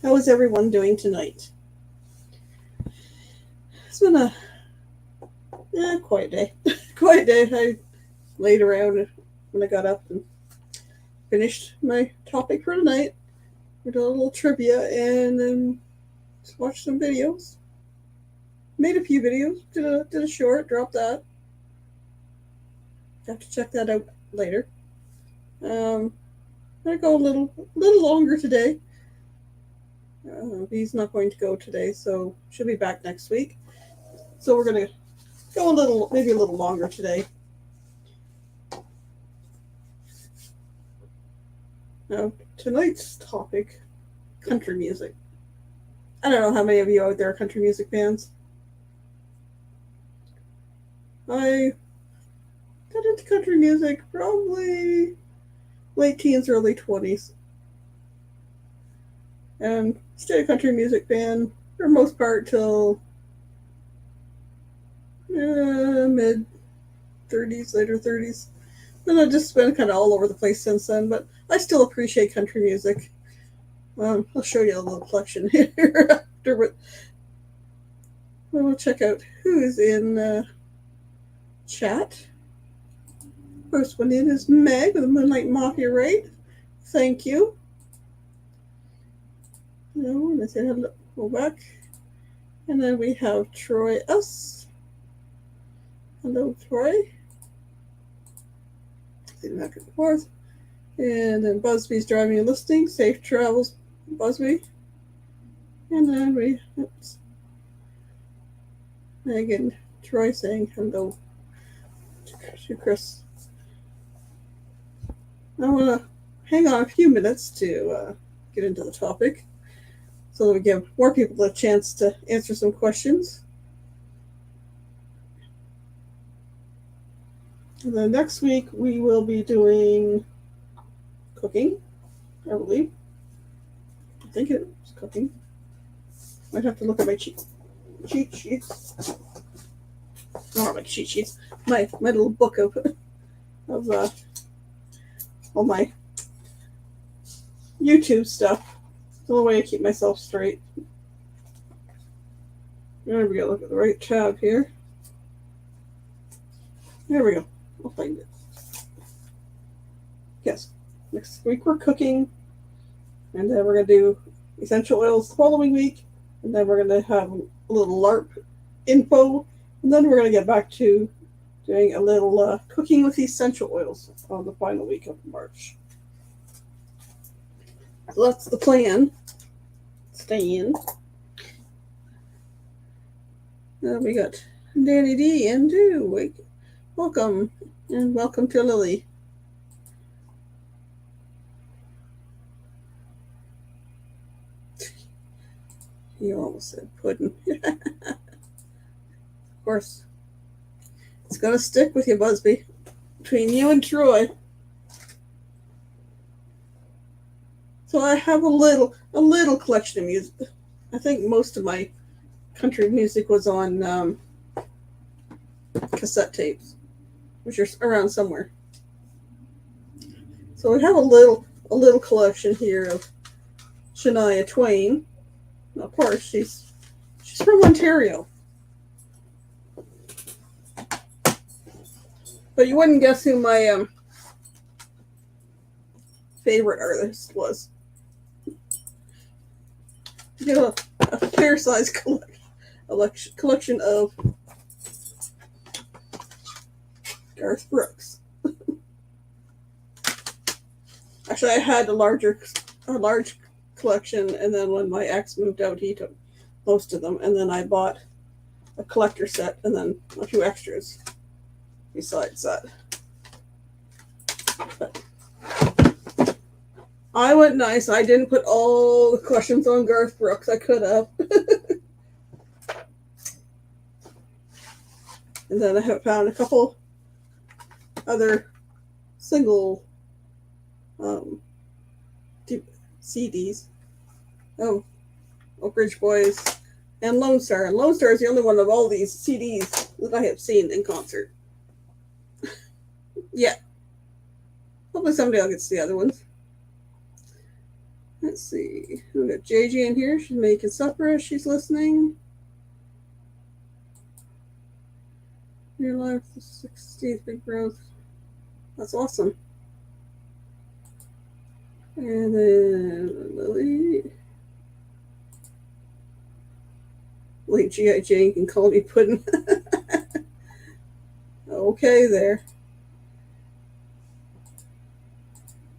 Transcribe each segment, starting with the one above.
How is everyone doing tonight? It's been a quiet day. Quiet day. I laid around when I got up and finished my topic for tonight. We did a little trivia and then watched some videos. Made a few videos. Did a short. Dropped that. Have to check that out later. Um, I go a little longer today. He's not going to go today, so she'll be back next week. So we're gonna go maybe a little longer today. Now, tonight's topic, country music. I don't know how many of you out there are country music fans. I got into country music probably late teens, early 20s. And stayed a country music fan for the most part till mid 30s, later 30s. And I've just been kind of all over the place since then, but I still appreciate country music. I'll show you a little collection here after, but we'll check out who's in chat. First one in is Meg with the Moonlight Mafia raid. Thank you. No, and I said hello, go back. And then we have Troy S. Hello, Troy. Back and forth. And then Busby's driving and listening. Safe travels, Busby. And then we, Megan, Troy saying hello to Chris. I want to hang on a few minutes to get into the topic so that we give more people a chance to answer some questions. And then next week we will be doing cooking, I believe. I think it was cooking. Might have to look at my cheat sheets. Not my cheat sheets. My little book of all my YouTube stuff. It's the only way I keep myself straight. There we go. Look at the right tab here. There we go. I'll find it. Yes. Next week we're cooking. And then we're going to do essential oils the following week. And then we're going to have a little LARP info. And then we're going to get back to doing a little cooking with essential oils on the final week of March. So that's the plan. Stay in. We got Danny D and Do. Welcome. And welcome to Lily. You almost said pudding. Of course. It's going to stick with you, Busby. Between you and Troy. So I have a little collection of music. I think most of my country music was on cassette tapes, which are around somewhere. So we have a little collection here of Shania Twain. Of course, she's from Ontario. But you wouldn't guess who my favorite artist was. You know, a fair size collection of Garth Brooks. Actually, I had a large collection, and then when my ex moved out, he took most of them, and then I bought a collector set and then a few extras besides that. But I went nice. I didn't put all the questions on Garth Brooks. I could have. And then I have found a couple other single CDs. Oak Ridge Boys and Lone Star. And Lone Star is the only one of all these CDs that I have seen in concert. Yeah. Hopefully someday I'll get to the other ones. Let's see. We got JJ in here. She's making supper as she's listening. Your life, 16th big growth. That's awesome. And then Lily. Late G.I. Jane can call me Puddin'. Okay, there.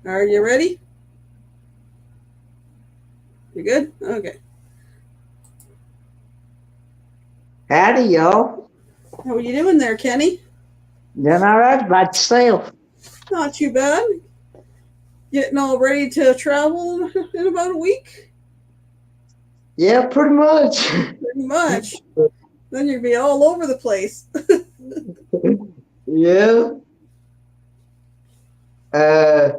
Are you ready? You good? Okay. Howdy, y'all. How are you doing there, Kenny? Doing all right about yourself? Not too bad. Getting all ready to travel in about a week? Yeah, pretty much. Pretty much. Then you'll be all over the place. Yeah. Uh,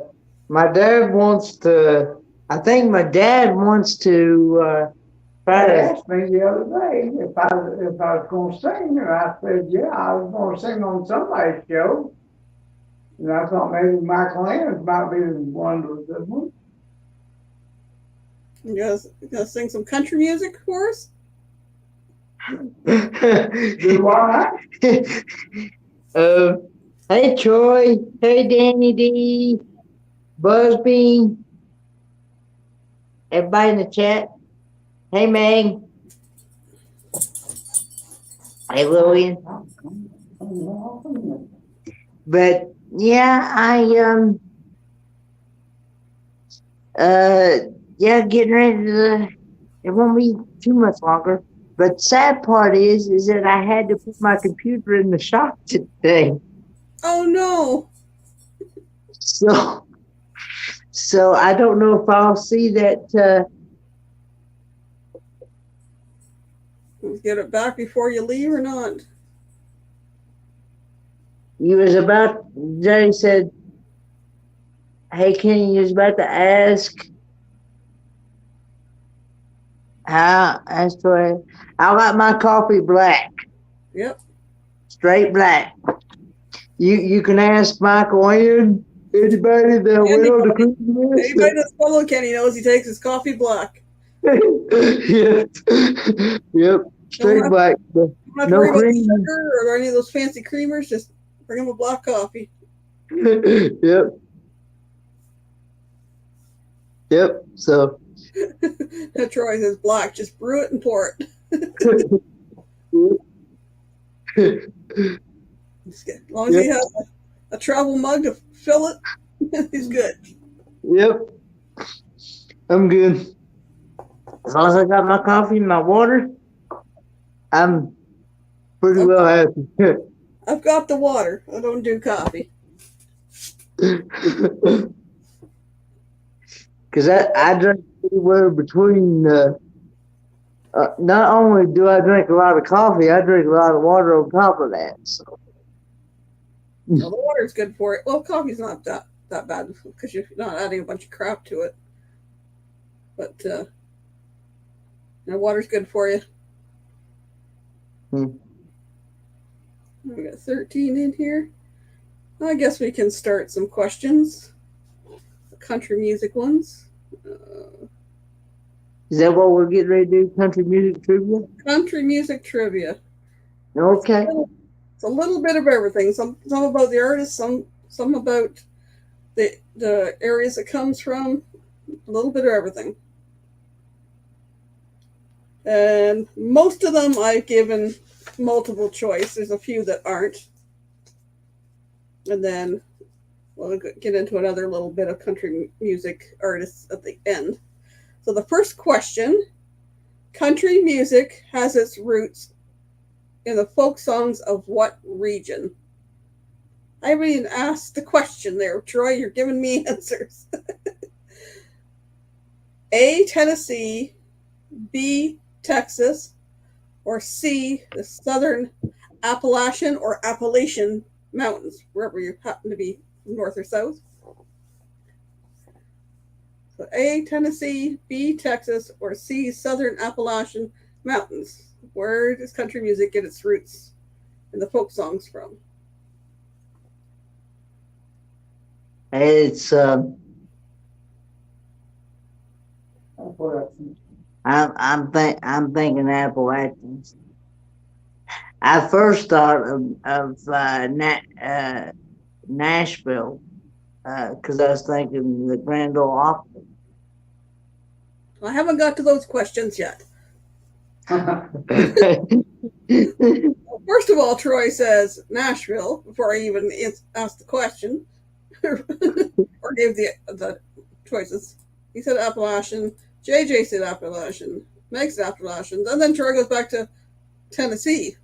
my dad wants to. I think my dad wants to. Try to ask me the other day if I was going to sing, and I said, yeah, I was going to sing on somebody's show, and I thought maybe Michael Andrews might be one of the good ones. You gonna sing some country music for us? Do what? uh, hey Troy, hey Danny D, Busby, everybody in the chat. Hey Meg, hey Lillian. But yeah, yeah, getting ready to. It won't be too much longer. But sad part is that I had to put my computer in the shop today. Oh no! So, so I don't know if I'll see that. Get it back before you leave or not? You was about. Jerry said, "Hey, Kenny, you was about to ask how." Asked for. I like my coffee black, Yep. straight black. You can ask Michael and anybody that went on the cruise Anybody list. that's follow Kenny knows he takes his coffee black. Yep, yep, Don't straight have, black, don't have to no worry about the cream. sugar or any of those fancy creamers. Just bring him a black coffee. Yep, yep. So Troy says black. Just brew it and pour it. yep, As long as he has a travel mug to fill it, he's good. yep. I'm good. As long as I got my coffee and my water, I'm pretty I've well got, happy. I've got the water. I don't do coffee. Because I drink anywhere between. Not only do I drink a lot of coffee, I drink a lot of water on top of that. So. Well, the water's good for it. Well, coffee's not that bad because you're not adding a bunch of crap to it. But water's good for you. Hmm. We got 13 in here. I guess we can start some questions. The country music ones. Is that what we're getting ready to do? Country music trivia? Country music trivia. Okay. It's a little bit of everything. Some about the artist, some about the areas it comes from. A little bit of everything. And most of them I've given multiple choice. There's a few that aren't. And then we'll get into another little bit of country music artists at the end. So the first question, country music has its roots in the folk songs of what region? I haven't even asked the question there, Troy. You're giving me answers. A, Tennessee, B, Texas, or C, the Southern Appalachian or Appalachian Mountains, wherever you happen to be, north or south. So A, Tennessee, B, Texas, or C, Southern Appalachian Mountains. Where does country music get its roots and the folk songs from? It's I'm thinking Appalachians. I first thought of Nashville because I was thinking the Grand Ole Opry. I haven't got to those questions yet. Well, first of all, Troy says Nashville before I even asked the question or gave the choices. He said Appalachian. JJ said Appalachian. Meg said Appalachian. And then Troy goes back to Tennessee.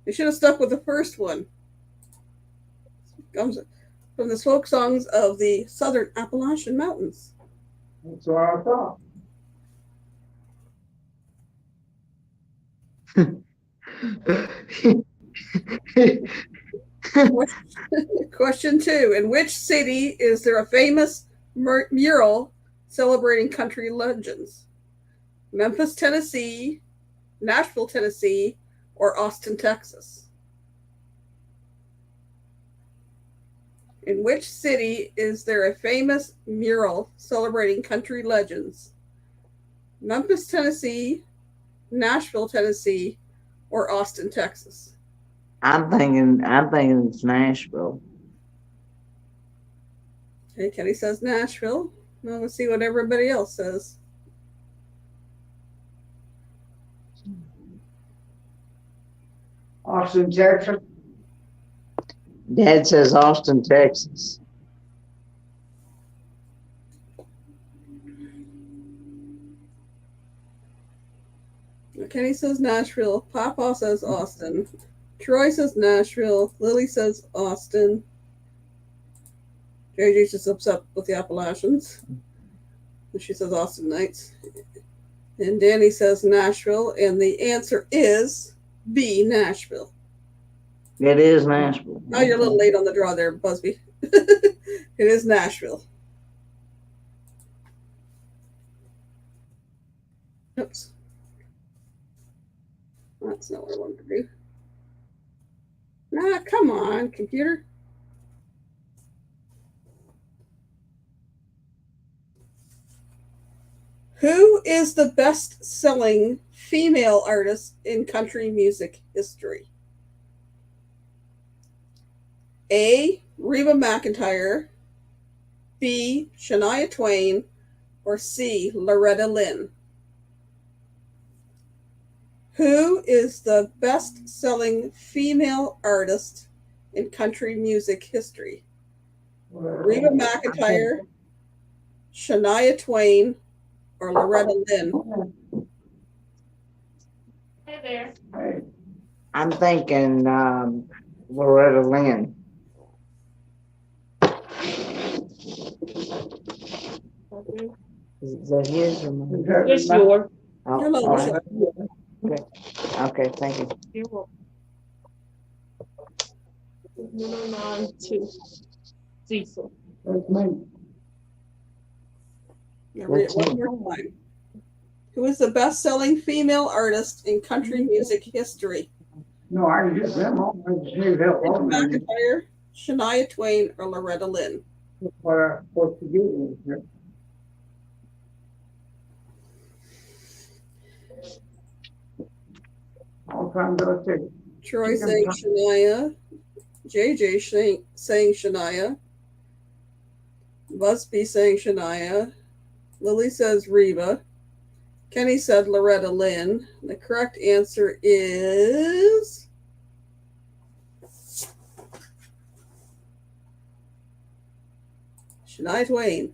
He should have stuck with the first one. Comes from the folk songs of the Southern Appalachian Mountains. That's what I thought. Question 2. In which city is there a famous mural celebrating country legends? Memphis, Tennessee, Nashville, Tennessee, or Austin, Texas? In which city is there a famous mural celebrating country legends? Memphis, Tennessee, Nashville, Tennessee, or Austin, Texas? I'm thinking it's Nashville. Okay, Kenny says Nashville. Well, let's see what everybody else says. Austin, Texas. Dad says Austin, Texas. Kenny says Nashville. Papa says Austin. Troy says Nashville. Lily says Austin. JJ's just upset with the Appalachians. And she says Austin Knights. And Danny says Nashville. And the answer is B, Nashville. It is Nashville. Oh, you're a little late on the draw there, Busby. It is Nashville. Oops. That's not what I wanted to do. Ah, come on, computer. Who is the best-selling female artist in country music history? A, Reba McEntire, B, Shania Twain, or C, Loretta Lynn? Who is the best-selling female artist in country music history? Reba McEntire, Shania Twain, or Loretta Lynn? Hey there. Hey. I'm thinking Loretta Lynn. Okay. Is that his or mine? It's yours. Oh, Hello, all right. Okay, thank you. You're welcome. 109-2. Cecil. That's me. Now read it one more time. Who is the best-selling female artist in country music history? No, I can get them on. I just need help Reba on them. McEntire, Shania Twain, or Loretta Lynn? What I'm supposed to get is I'll try and do it too. Troy saying Shania, JJ saying Shania, Busby saying Shania, Lily says Reba, Kenny said Loretta Lynn. The correct answer is Shania Twain.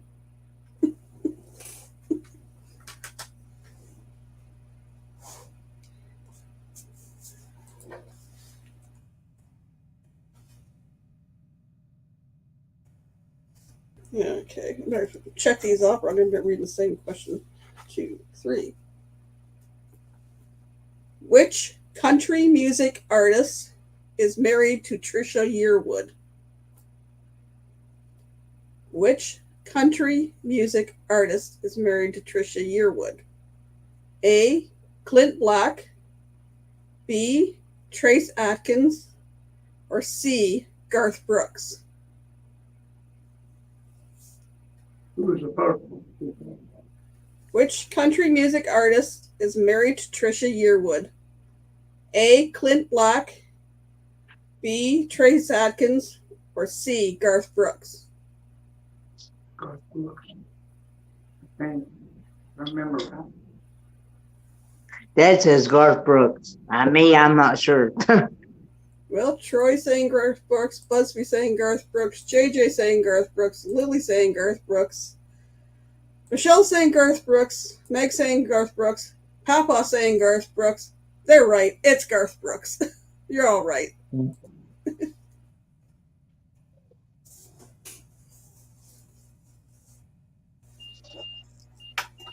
Yeah, okay. I better check these off or I'm going to be reading the same question. 2, 3. Which country music artist is married to Trisha Yearwood? Which country music artist is married to Trisha Yearwood? A, Clint Black, B, Trace Atkins, or C, Garth Brooks? Who was the first one? Which country music artist is married to Trisha Yearwood? A. Clint Black, B. Trace Adkins, or C. Garth Brooks? Garth Brooks. I think, remember that. That says Garth Brooks. I'm not sure. Well, Troy saying Garth Brooks, Busby saying Garth Brooks, JJ saying Garth Brooks, Lily saying Garth Brooks, Michelle saying Garth Brooks, Meg saying Garth Brooks, Papa saying Garth Brooks. They're right. It's Garth Brooks. You're all right.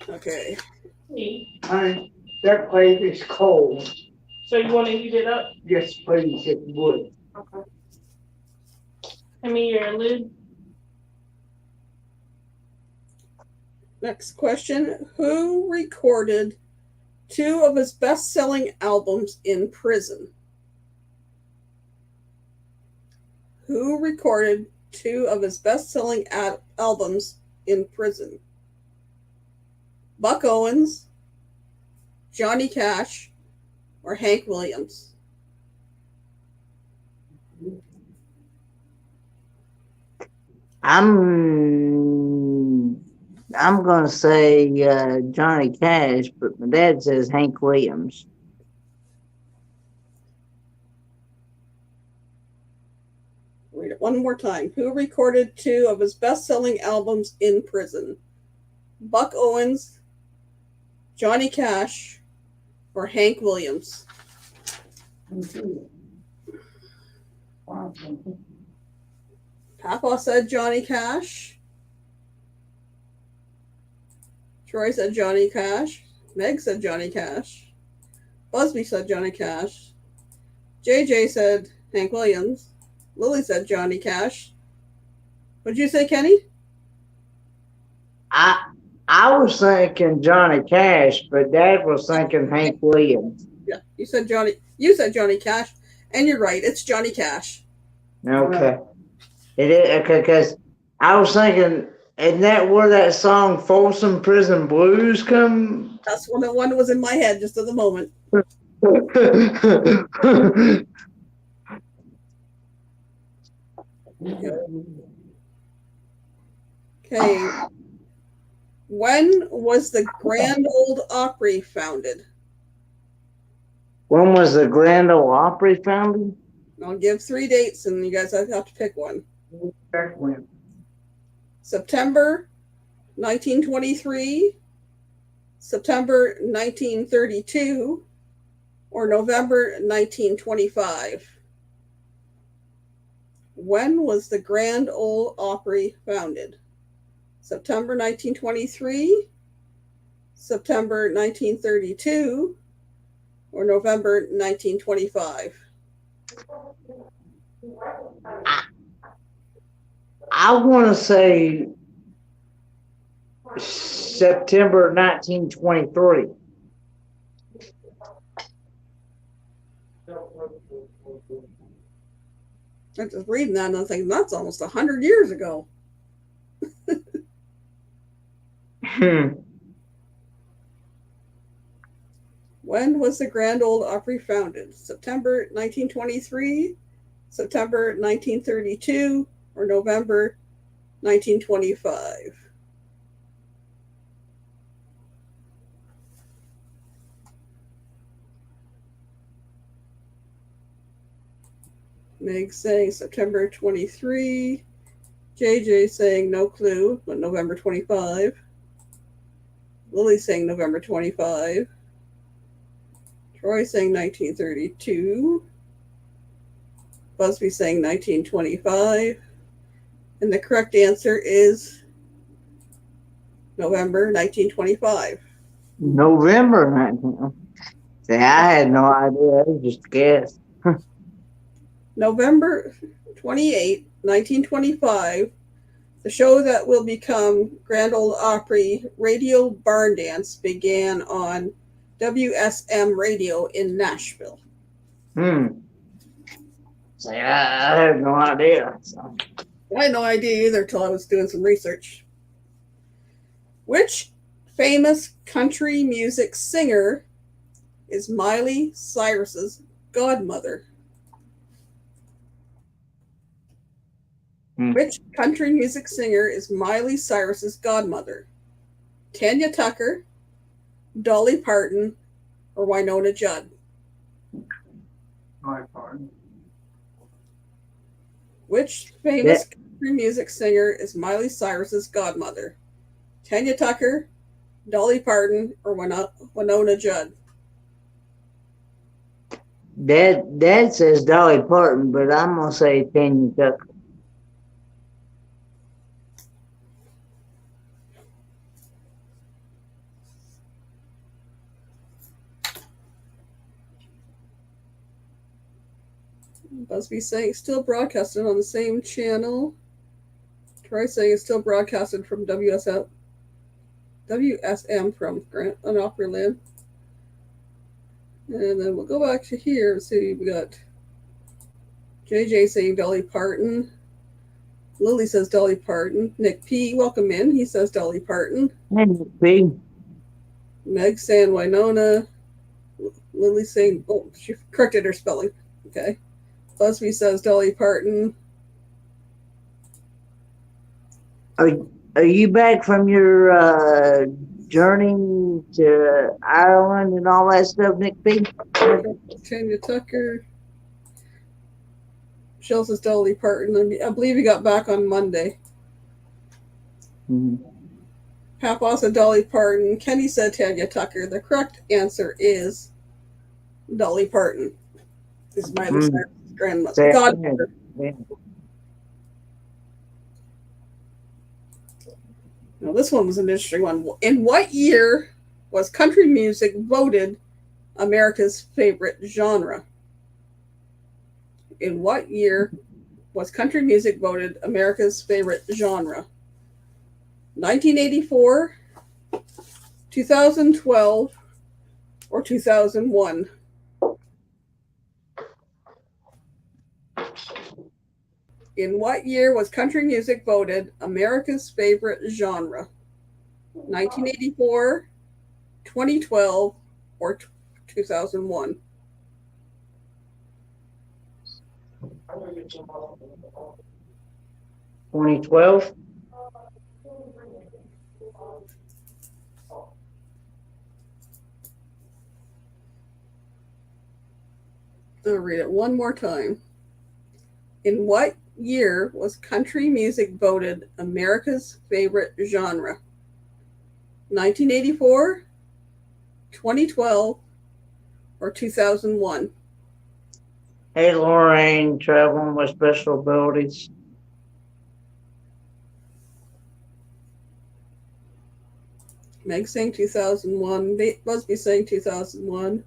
Okay. Me. Honey, that plate is cold. So you want to heat it up? Yes, please, if you would. Okay. Hand me your lid. Next question. Who recorded two of his best-selling albums in prison? Who recorded two of his best-selling albums in prison? Buck Owens, Johnny Cash, or Hank Williams? I'm gonna say Johnny Cash, but my dad says Hank Williams. Read it one more time. Who recorded two of his best-selling albums in prison? Buck Owens, Johnny Cash, or Hank Williams? Papa said Johnny Cash. Troy said Johnny Cash. Meg said Johnny Cash. Busby said Johnny Cash. JJ said Hank Williams. Lily said Johnny Cash. What'd you say, Kenny? I was thinking Johnny Cash, but Dad was thinking Hank Williams. Yeah, you said Johnny Cash, and you're right. It's Johnny Cash. Okay. It is, because I was thinking, isn't that where that song Folsom Prison Blues come? That's one that was in my head just at the moment. Okay. When was the Grand Ole Opry founded? When was the Grand Ole Opry founded? I'll give 3 dates, and you guys have to pick one. When? September 1923, September 1932, or November 1925. When was the Grand Ole Opry founded? September 1923, September 1932, or November 1925? I want to say September 1923. I'm just reading that and I'm thinking that's almost 100 years ago. When was the Grand Ole Opry founded? September 1923, September 1932, or November 1925? Meg saying September 23. JJ saying no clue, but November 25. Lily saying November 25. Troy saying 1932. Busby saying 1925. And the correct answer is November 1925. November 19. See, I had no idea. I just guessed. November 28, 1925, the show that will become Grand Ole Opry Radio Barn Dance began on WSM Radio in Nashville. See, I had no idea. So. I had no idea either until I was doing some research. Which famous country music singer is Miley Cyrus's godmother? Which country music singer is Miley Cyrus's godmother? Tanya Tucker, Dolly Parton, or Winona Judd? My pardon. Which famous country music singer is Miley Cyrus's godmother? Tanya Tucker, Dolly Parton, or Winona Judd? Dad says Dolly Parton, but I'm gonna say Tanya Tucker. Busby saying still broadcasted on the same channel. Troy saying it's still broadcasted from WSM from Grant on Opryland. And then we'll go back to here and see. We got JJ saying Dolly Parton. Lily says Dolly Parton. Nick P, welcome in. He says Dolly Parton. Hey, Nick P. Meg saying Winona. Lily saying, oh, she corrected her spelling. Okay. Busby says Dolly Parton. Are you back from your journey to Ireland and all that stuff, Nick P? Tanya Tucker. Michelle says Dolly Parton. I believe he got back on Monday. Mm-hmm. Papa said Dolly Parton. Kenny said Tanya Tucker. The correct answer is Dolly Parton. This is Miley Cyrus's grandmother. Godmother. Yeah. Now, this one was an interesting one. In what year was country music voted America's favorite genre? In what year was country music voted America's favorite genre? 1984, 2012, or 2001? In what year was country music voted America's favorite genre? 1984, 2012, or 2001? $2012. I'll read it one more time. In what year was country music voted America's favorite genre? 1984, 2012, or 2001? Hey, Lorraine, traveling with special abilities. Meg saying 2001. Busby saying 2001.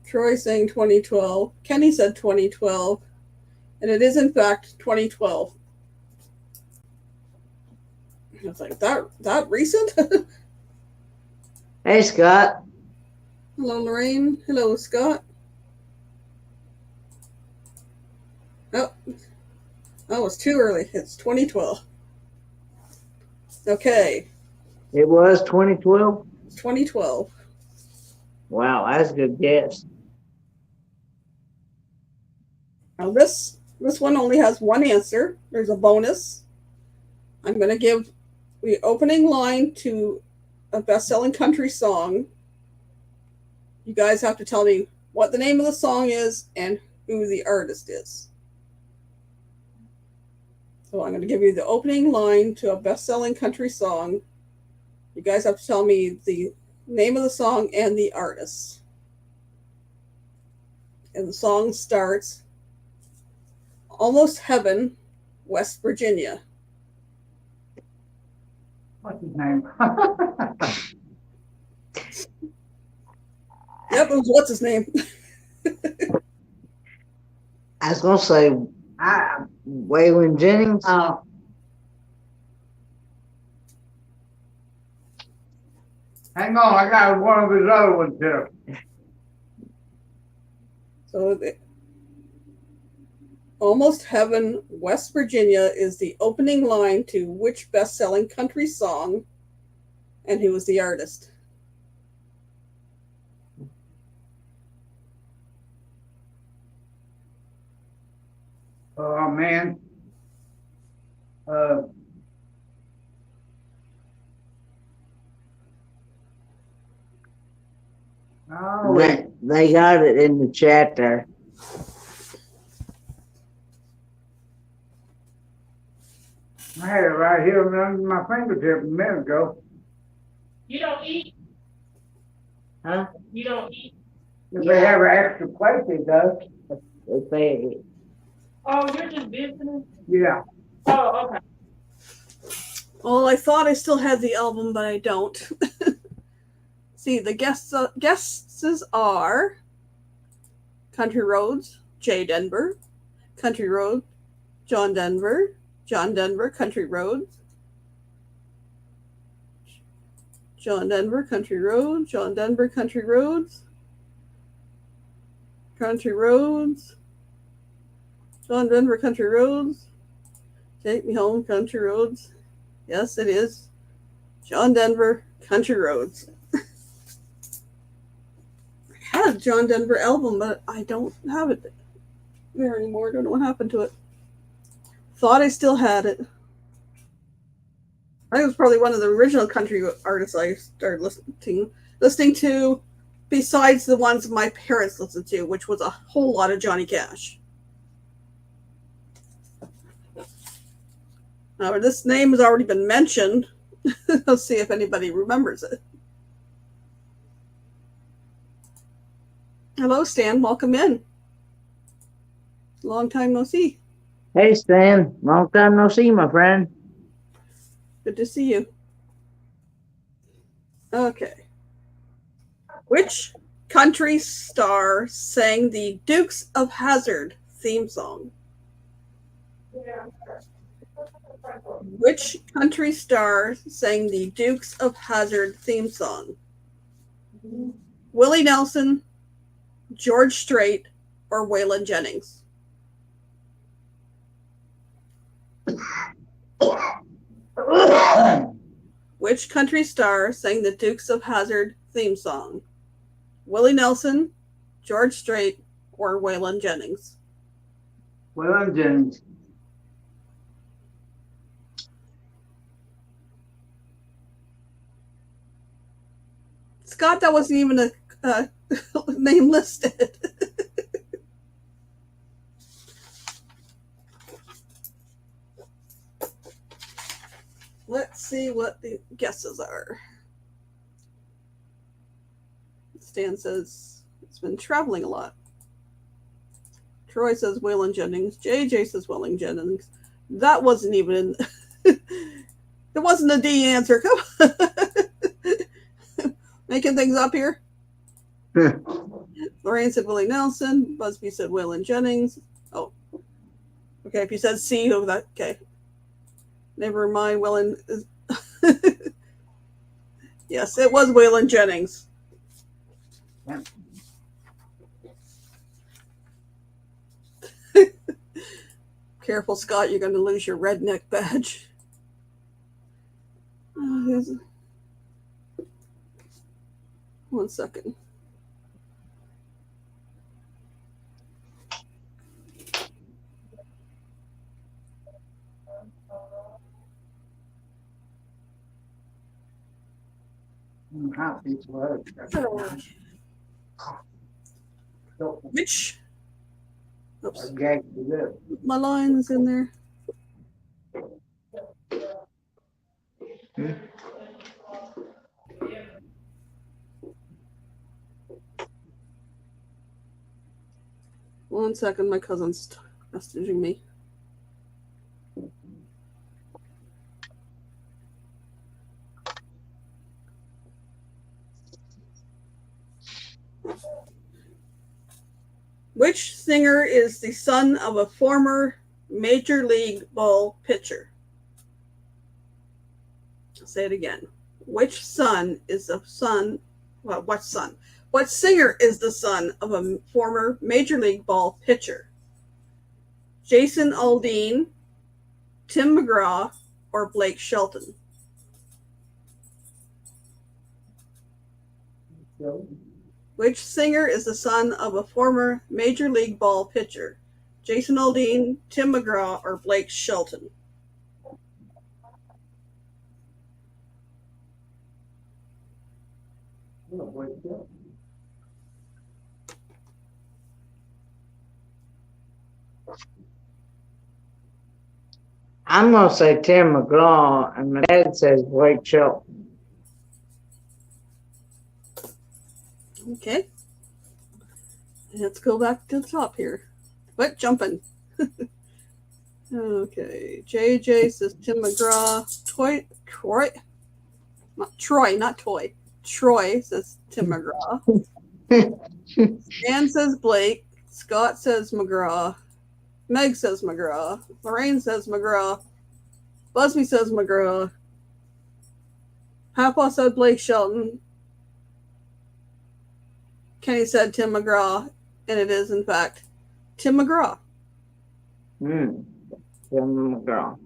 Troy saying 2012. Kenny said 2012. And it is, in fact, 2012. I was like, that recent? Hey, Scott. Hello, Lorraine. Hello, Scott. Oh, that was too early. It's 2012. Okay. It was 2012? 2012. Wow, that's a good guess. Now this one only has one answer. There's a bonus. I'm going to give the opening line to a best-selling country song. You guys have to tell me what the name of the song is and who the artist is. So I'm going to give you the opening line to a best-selling country song. You guys have to tell me the name of the song and the artist. And the song starts, Almost Heaven, West Virginia. What's his name? Yep, it was what's his name? I was going to say Waylon Jennings. Hang on, I got one of his other ones here. So Almost Heaven, West Virginia is the opening line to which best-selling country song? and who was the artist. Oh man. They got it in the chat there. I had it right here under my fingertip a minute ago. You don't eat? Huh? You don't eat? If they have an extra plate, they does. If they, Oh, you're just visiting? yeah. Oh, okay. Well, I thought I still had the album, but I don't. See, the guests are Country Roads, Jay Denver, Country Road, John Denver, Country Roads, John Denver, Country Road, John Denver, Country Roads, Country Roads, John Denver, Country Roads, Take Me Home, Country Roads. Yes, it is. John Denver, Country Roads. I had a John Denver album, but I don't have it there anymore. Don't know what happened to it. Thought I still had it. I think it was probably one of the original country artists I started listening to, besides the ones my parents listened to, which was a whole lot of Johnny Cash. Now, this name has already been mentioned. Let's see if anybody remembers it. Hello, Stan. Welcome in. Long time no see. Hey, Stan. Long time no see, my friend. Good to see you. Okay. Which country star sang the Dukes of Hazzard theme song? Which country star sang the Dukes of Hazzard theme song? Willie Nelson, George Strait, or Waylon Jennings? Which country star sang the Dukes of Hazzard theme song? Willie Nelson, George Strait, or Waylon Jennings? Waylon Jennings. Scott, that wasn't even a name listed. Let's see what the guesses are. Stan says it's been traveling a lot. Troy says Waylon Jennings. JJ says Waylon Jennings. That wasn't even it wasn't a D answer. Come on. Making things up here. Lorraine said Willie Nelson. Busby said Waylon Jennings. Oh. Okay, if you said C, oh, that okay. Never mind, Waylon is yes, it was Waylon Jennings. Yeah. Careful, Scott, you're going to lose your redneck badge. One second. Which? Oops. My line's in there. One second, my cousin's messaging me. Which singer is the son of a former Major League ball pitcher? I'll say it again. Which son is the son? Well, what son? What singer is the son of a former Major League ball pitcher? Jason Aldean, Tim McGraw, or Blake Shelton? Which singer is the son of a former Major League ball pitcher? Jason Aldean, Tim McGraw, or Blake Shelton? I'm gonna say Tim McGraw, and my dad says Blake Shelton. Okay. Let's go back to the top here. What? Jumping. Okay. JJ says Tim McGraw. Not Toy. Troy says Tim McGraw. Dan says Blake. Scott says McGraw. Meg says McGraw. Lorraine says McGraw. Busby says McGraw. Papa said Blake Shelton. Kenny said Tim McGraw. And it is, in fact, Tim McGraw. Tim McGraw.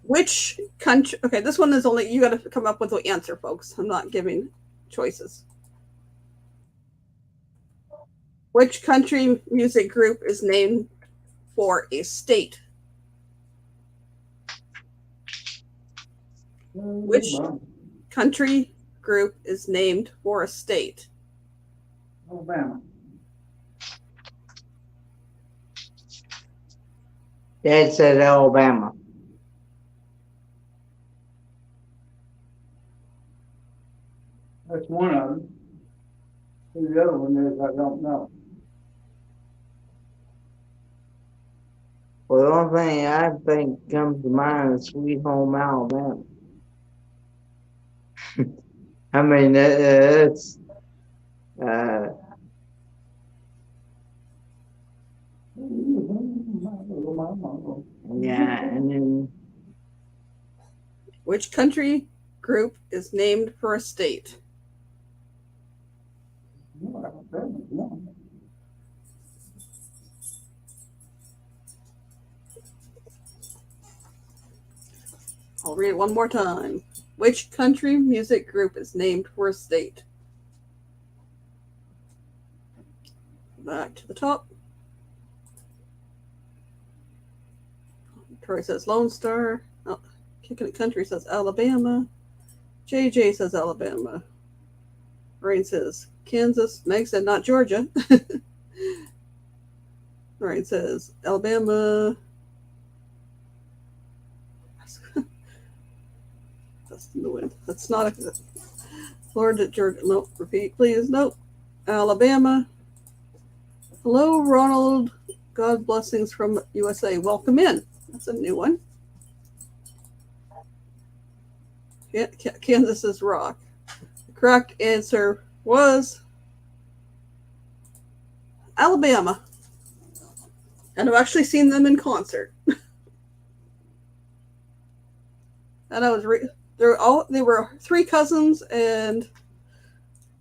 Which country? Okay, this one is only, you got to come up with the answer, folks. I'm not giving choices. Which country music group is named for a state? Which country group is named for a state? Alabama. Dad said Alabama. That's one of them. Who the other one is, I don't know. Well, the only thing I think comes to mind is Sweet Home Alabama. I mean, it's yeah, and then Which country group is named for a state? I'll read it one more time. Which country music group is named for a state? Back to the top. Troy says Lone Star. Oh, Kicking It Country says Alabama. JJ says Alabama. Rain says Kansas. Meg said not Georgia. Rain says Alabama. That's the wind. That's not a. Florida, Georgia. Nope. Repeat, please. Nope. Alabama. Hello, Ronald. God blessings from USA. Welcome in. That's a new one. Kansas is rock. The correct answer was Alabama. And I've actually seen them in concert. And I was they were three cousins, and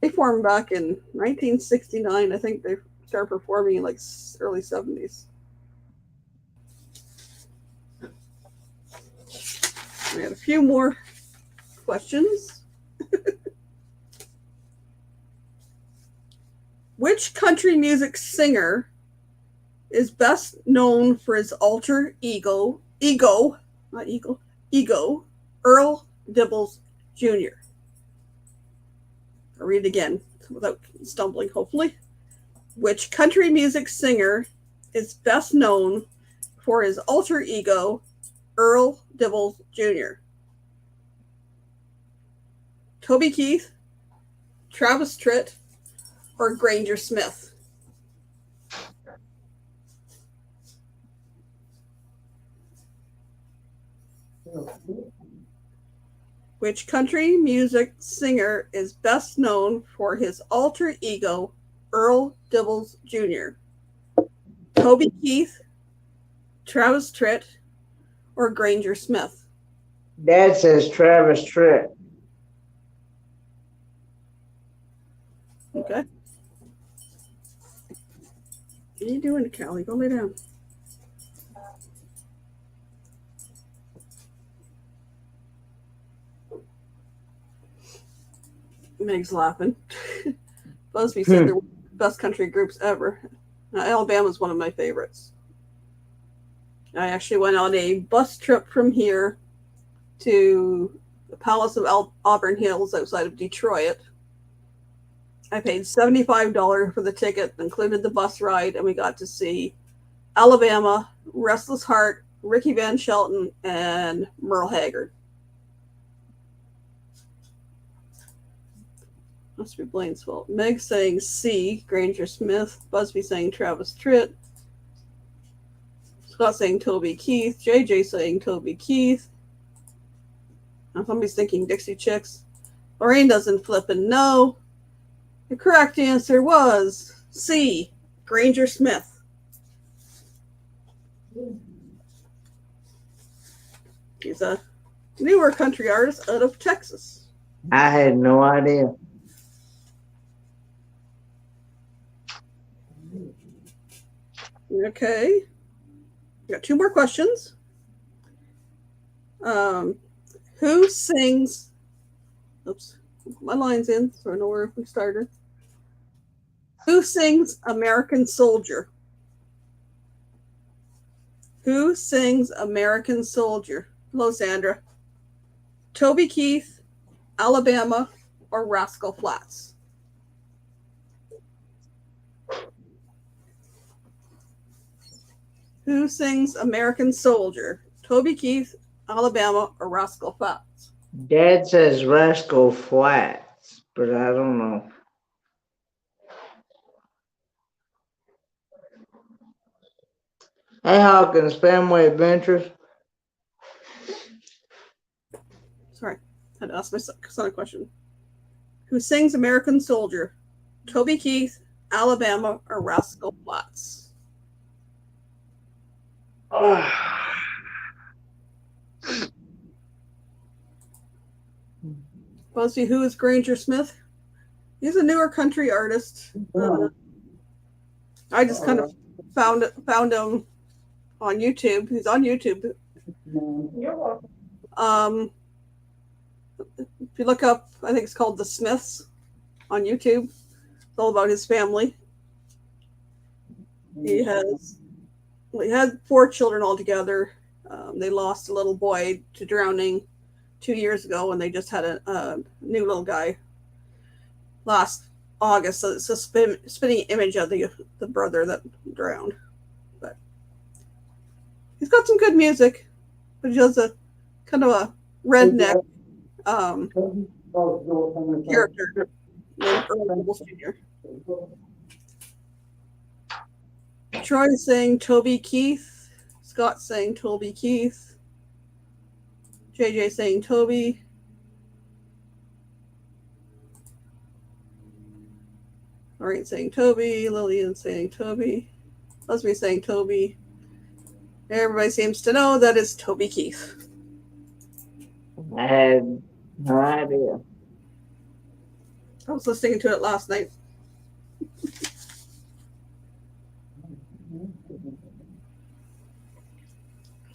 they formed back in 1969. I think they started performing in like early 70s. We had a few more questions. Which country music singer is best known for his alter ego, Earl Dibbles Jr.? I'll read it again without stumbling, hopefully. Which country music singer is best known for his alter ego, Earl Dibbles Jr.? Toby Keith, Travis Tritt, or Granger Smith? Which country music singer is best known for his alter ego, Earl Dibbles Jr.? Toby Keith, Travis Tritt, or Granger Smith? Dad says Travis Tritt. Okay. What are you doing, Callie? Go lay down. Meg's laughing. Busby said they're one of the best country groups ever. Alabama's one of my favorites. I actually went on a bus trip from here to the Palace of Auburn Hills outside of Detroit. I paid $75 for the ticket, included the bus ride, and we got to see Alabama, Restless Heart, Ricky Van Shelton, and Merle Haggard. Must be Blaine's fault. Meg saying C, Granger Smith. Busby saying Travis Tritt. Scott saying Toby Keith. JJ saying Toby Keith. Now somebody's thinking Dixie Chicks. Lorraine doesn't flippin' know. The correct answer was C, Granger Smith. He's a newer country artist out of Texas. I had no idea. Okay. We got two more questions. Who sings? Oops, my line's in, so I know where we started. Who sings American Soldier? Who sings American Soldier? Hello, Sandra. Toby Keith, Alabama, or Rascal Flatts? Who sings American Soldier? Toby Keith, Alabama, or Rascal Flatts? Dad says Rascal Flats, but I don't know. Hey, Hawkins, Family Adventures. Sorry, I had to ask my son a question. Who sings American Soldier? Toby Keith, Alabama, or Rascal Flatts? Busby, who is Granger Smith? He's a newer country artist. I just kind of found him on YouTube. He's on YouTube. You're welcome. If you look up, I think it's called The Smiths on YouTube. It's all about his family. He had 4 children altogether. They lost a little boy to drowning 2 years ago, and they just had a new little guy last August. So it's a spinning image of the brother that drowned. But he's got some good music, but he does a kind of a redneck character named Earl Nobles Jr. Troy saying Toby Keith. Scott saying Toby Keith. JJ saying Toby. Lorraine saying Toby. Lillian saying Toby. Busby saying Toby. Everybody seems to know that it's Toby Keith. I had no idea. I was listening to it last night.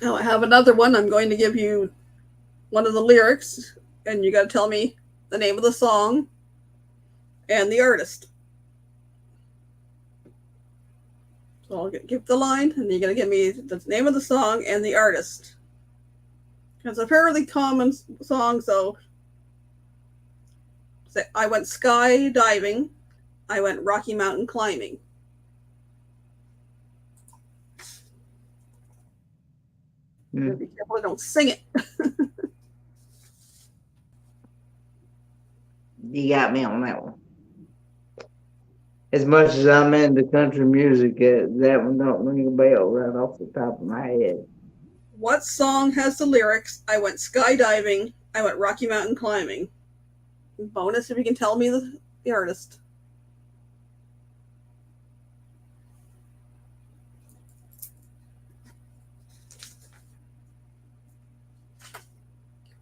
Now I have another one. I'm going to give you one of the lyrics, and you got to tell me the name of the song and the artist. So I'll give the line, and you're going to give me the name of the song and the artist. It's a fairly common song, so say, I went skydiving. I went Rocky Mountain climbing. Be careful I don't sing it. You got me on that one. As much as I'm into country music, that one don't ring a bell right off the top of my head. What song has the lyrics, I went skydiving, I went Rocky Mountain climbing? Bonus if you can tell me the artist.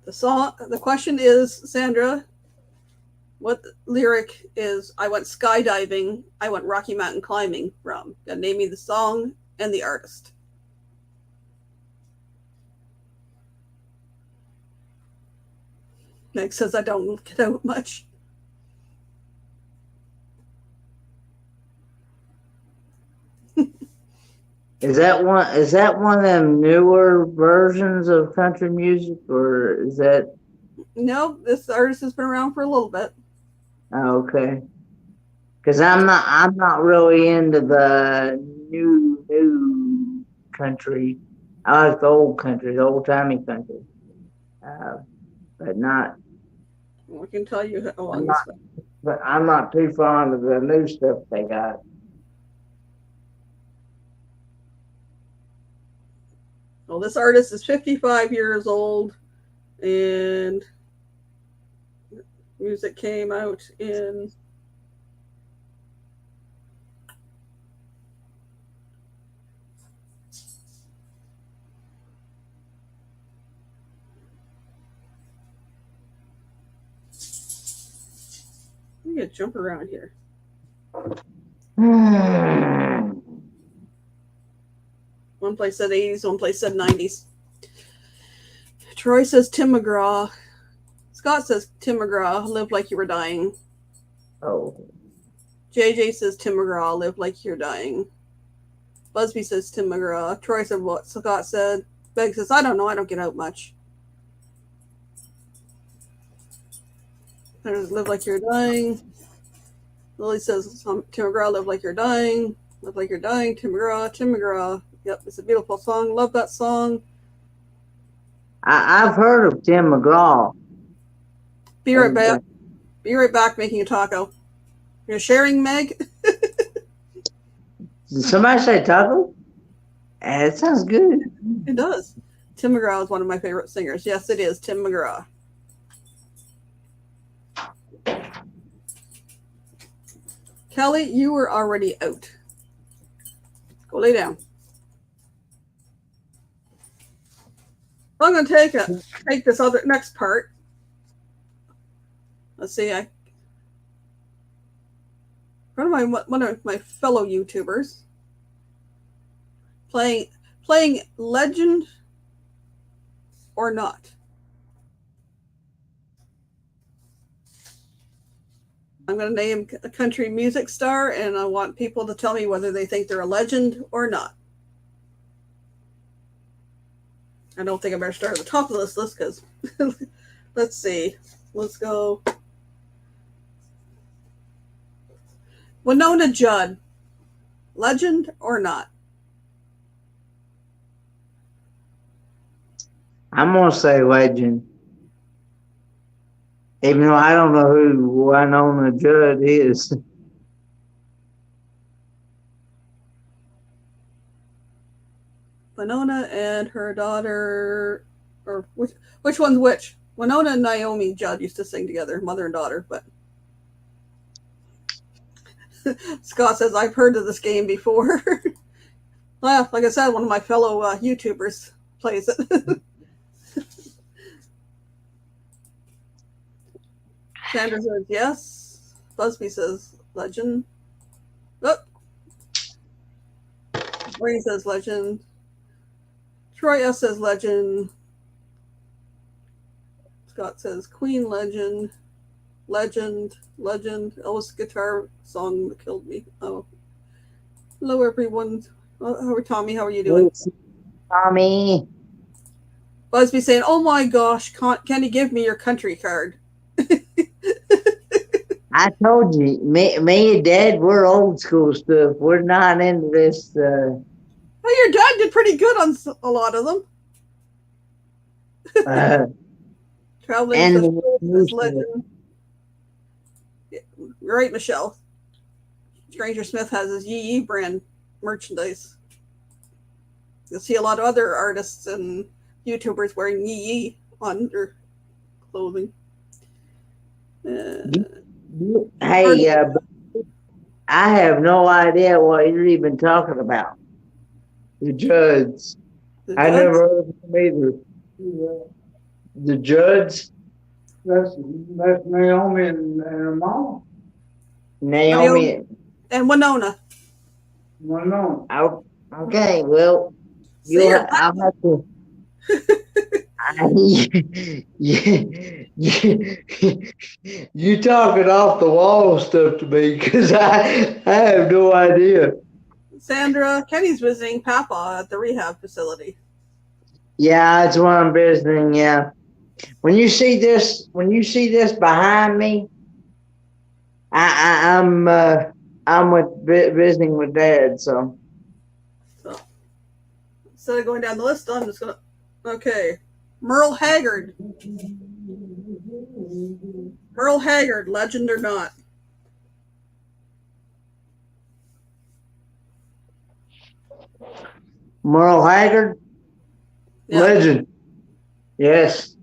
The question is, Sandra, what lyric is I went skydiving, I went Rocky Mountain climbing from? Gotta name me the song and the artist. Meg says I don't get out much. Is that one of them newer versions of country music, or is that No, this artist has been around for a little bit. okay? Because I'm not really into the new country. I like the old country, the old timey country, but not. I can tell you how long I'm this not. been. But I'm not too fond of the new stuff they got. Well, this artist is 55 years old, and music came out in let me get jump around here. One place said 80s, one place said 90s. Troy says Tim McGraw. Scott says Tim McGraw, Live Like You Were Dying. Oh, JJ says Tim McGraw, Live Like You're Dying. Busby says Tim McGraw. Troy said what Scott said. Meg says, I don't know, I don't get out much. There's Live Like You're Dying. Lily says Tim McGraw, Live Like You're Dying. Live Like You're Dying, Tim McGraw, Tim McGraw. Yep, it's a beautiful song. Love that song. I've heard of Tim McGraw. Be right back. Be right back making a taco. You're sharing, Meg? Did somebody say taco? It sounds good. It does. Tim McGraw is one of my favorite singers. Yes, it is Tim McGraw. Kelly, you were already out. Go lay down. I'm going to take this other next part. Let's see. One of my fellow YouTubers playing Legend or Not. I'm going to name a country music star, and I want people to tell me whether they think they're a legend or not. I don't think I better start at the top of this list because let's see. Let's go. Winona Judd, legend or not? I'm gonna say legend. Even though I don't know who Winona Judd is. Winona and her daughter, or which one's which? Winona and Naomi Judd used to sing together, mother and daughter, but Scott says, I've heard of this game before. Well, like I said, one of my fellow YouTubers plays it. Sandra says yes. Busby says legend. Oh. Wayne says legend. Troy S says legend. Scott says Queen legend. Legend. Elvis guitar song that killed me. Oh. Hello everyone. Tommy, how are you doing? Tommy. Busby saying, oh my gosh, can you give me your country card? I told you, me and Dad, we're old school stuff. We're not into this. Well, your dad did pretty good on a lot of them. Traveling and says legend. Right, Michelle. Stranger Smith has his Yee Yee brand merchandise. You'll see a lot of other artists and YouTubers wearing Yee Yee on their clothing. Hey, I have no idea what you're even talking about. The Judds. I never heard of them either. The Judds. That's Naomi and her mom. Naomi. And Winona. Winona. Okay, well, I'll have to. You talking off the wall stuff to me because I have no idea. Sandra, Kenny's visiting Papa at the rehab facility. Yeah, that's what I'm visiting. Yeah. When you see this behind me, I'm visiting with Dad. So So instead of going down the list, I'm just gonna. Okay, Merle Haggard. Merle Haggard, legend or not? Merle Haggard, Yeah. legend. Yes.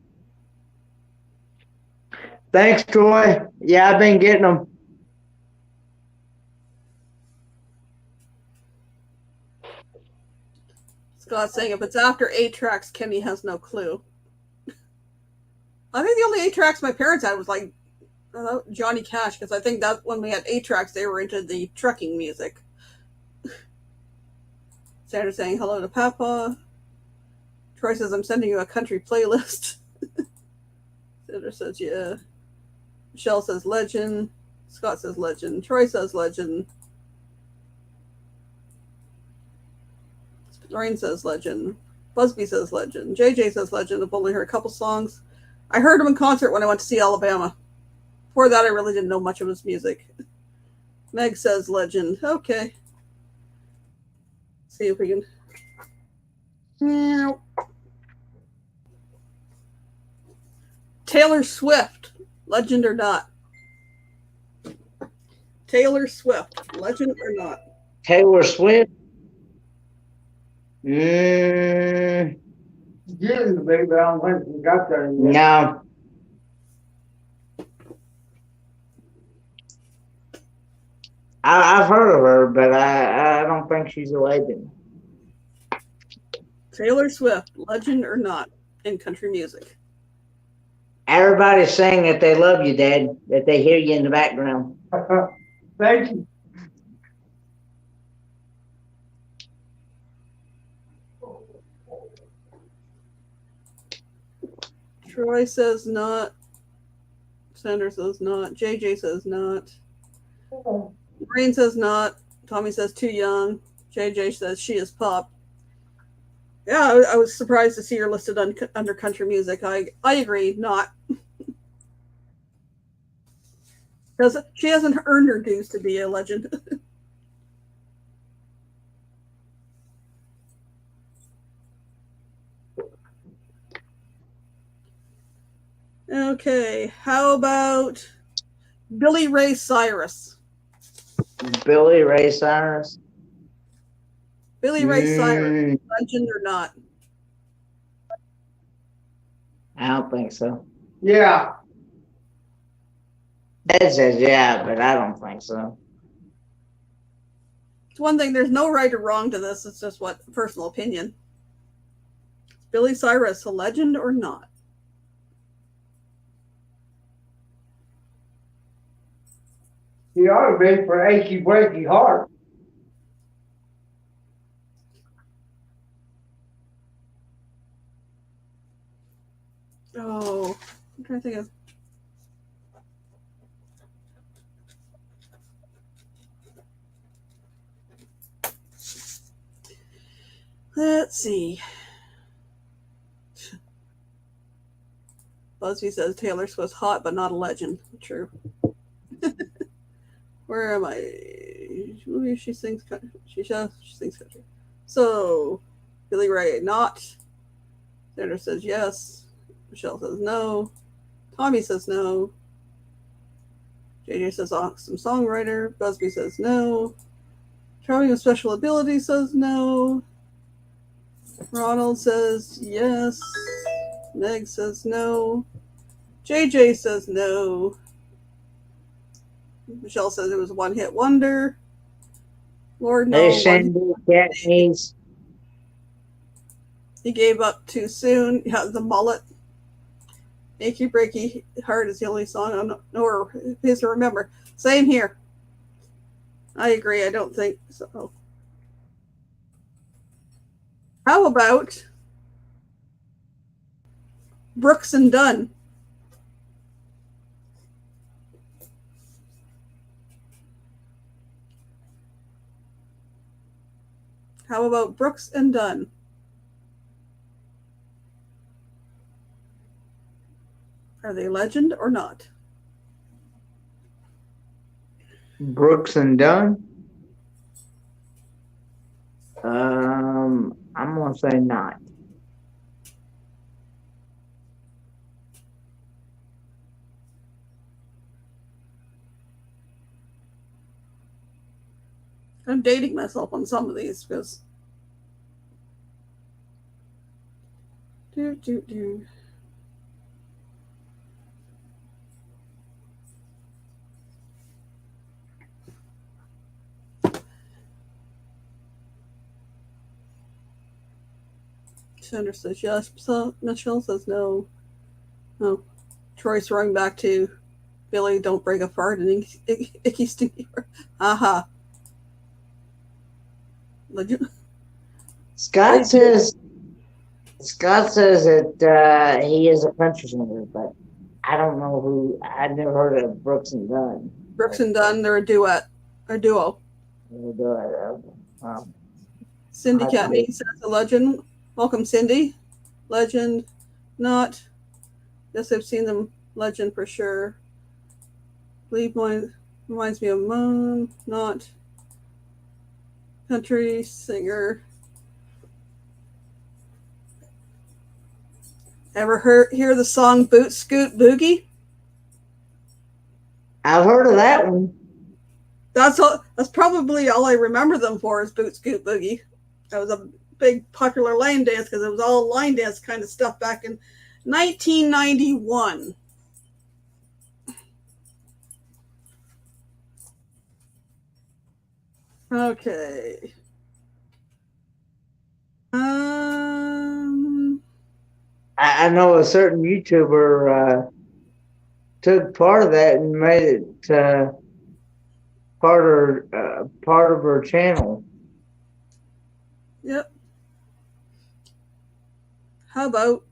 Thanks, Troy. Yeah, I've been getting them. Scott's saying if it's after 8 tracks, Kenny has no clue. I think the only 8 tracks my parents had was like Johnny Cash, because I think that when we had 8 tracks, they were into the trucking music. Sandra saying hello to Papa. Troy says I'm sending you a country playlist. Sandra says yeah. Michelle says legend. Scott says legend. Troy says legend. Lorraine says legend. Busby says legend. JJ says legend. I've only heard a couple songs. I heard him in concert when I went to see Alabama. Before that, I really didn't know much of his music. Meg says legend. Okay. See if we can. Taylor Swift, legend or not? Taylor Swift, legend or not? Taylor Swift. Getting the baby, I don't think we got there yet. No. I've heard of her, but I don't think she's a legend. Taylor Swift, legend or not in country music? Everybody's saying that they love you, Dad, that they hear you in the background. Thank you. Troy says not. Sanders says not. JJ says not. Green says not. Tommy says too young. JJ says she is pop. Yeah, I was surprised to see her listed under country music. I agree, not. Because she hasn't earned her dues to be a legend. Okay, how about Billy Ray Cyrus? Billy Ray Cyrus. Billy Ray Cyrus, legend or not? I don't think so. Yeah. Dad says yeah, but I don't think so. It's one thing, there's no right or wrong to this. It's just what personal opinion. Billy Cyrus, a legend or not? He ought to be for Achy Breaky Heart. Oh, I'm trying to think of. Let's see. Busby says Taylor Swift's hot, but not a legend. True. Where am I? Maybe she sings country. She sings country. So, Billy Ray, not. Sandra says yes. Michelle says no. Tommy says no. JJ says awesome songwriter. Busby says no. Charlie with special ability says no. Ronald says yes. Meg says no. JJ says no. Michelle says it was a one-hit wonder. Lord, no. They send Japanese. He gave up too soon. Yeah, the mullet. Achy Breaky Heart is the only song I know or his to remember. Same here. I agree. I don't think so. How about Brooks and Dunn? How about Brooks and Dunn? Are they legend or not? Brooks and Dunn. I'm gonna say not. I'm dating myself on some of these because. Do. Sandra says yes. So Michelle says no. No. Troy's throwing back to Billy. Don't break a fart and icky stinky. Aha. Legend. Scott says that he is a country singer, but I don't know who. I've never heard of Brooks and Dunn. Brooks and Dunn. They're a duo. Cindy Catney says a legend. Welcome, Cindy. Legend, not. Yes, I've seen them. Legend for sure. Believe mine reminds me of Moon, not. Country singer. Ever hear the song Boot Scoot Boogie? I've heard of that one. That's probably all I remember them for is Boot Scoot Boogie. That was a big popular line dance because it was all line dance kind of stuff back in 1991. Okay. I know a certain YouTuber took part of that and made it part of her channel. Yep. How about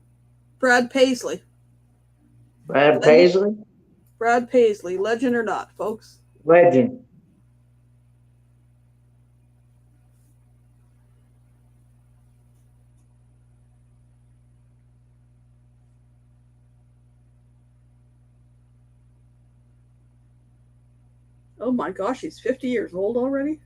Brad Paisley? Brad Paisley? Brad Paisley, legend or not, folks? Legend. Oh my gosh, he's 50 years old already?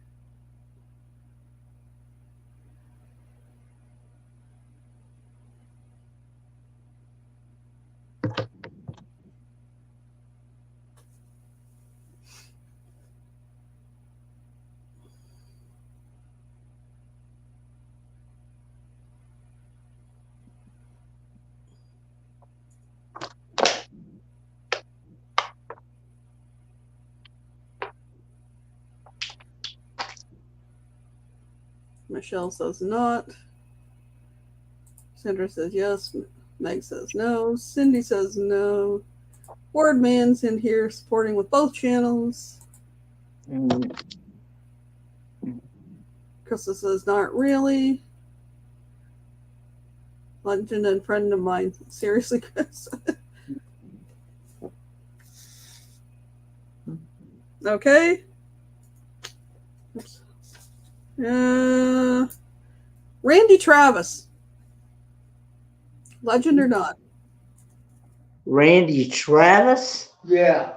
Michelle says not. Sandra says yes. Meg says no. Cindy says no. Boardman's in here supporting with both channels. Crystal says not really. Legend and friend of mine. Seriously, Chris? Okay. Oops. Randy Travis. Legend or not? Randy Travis? Yeah.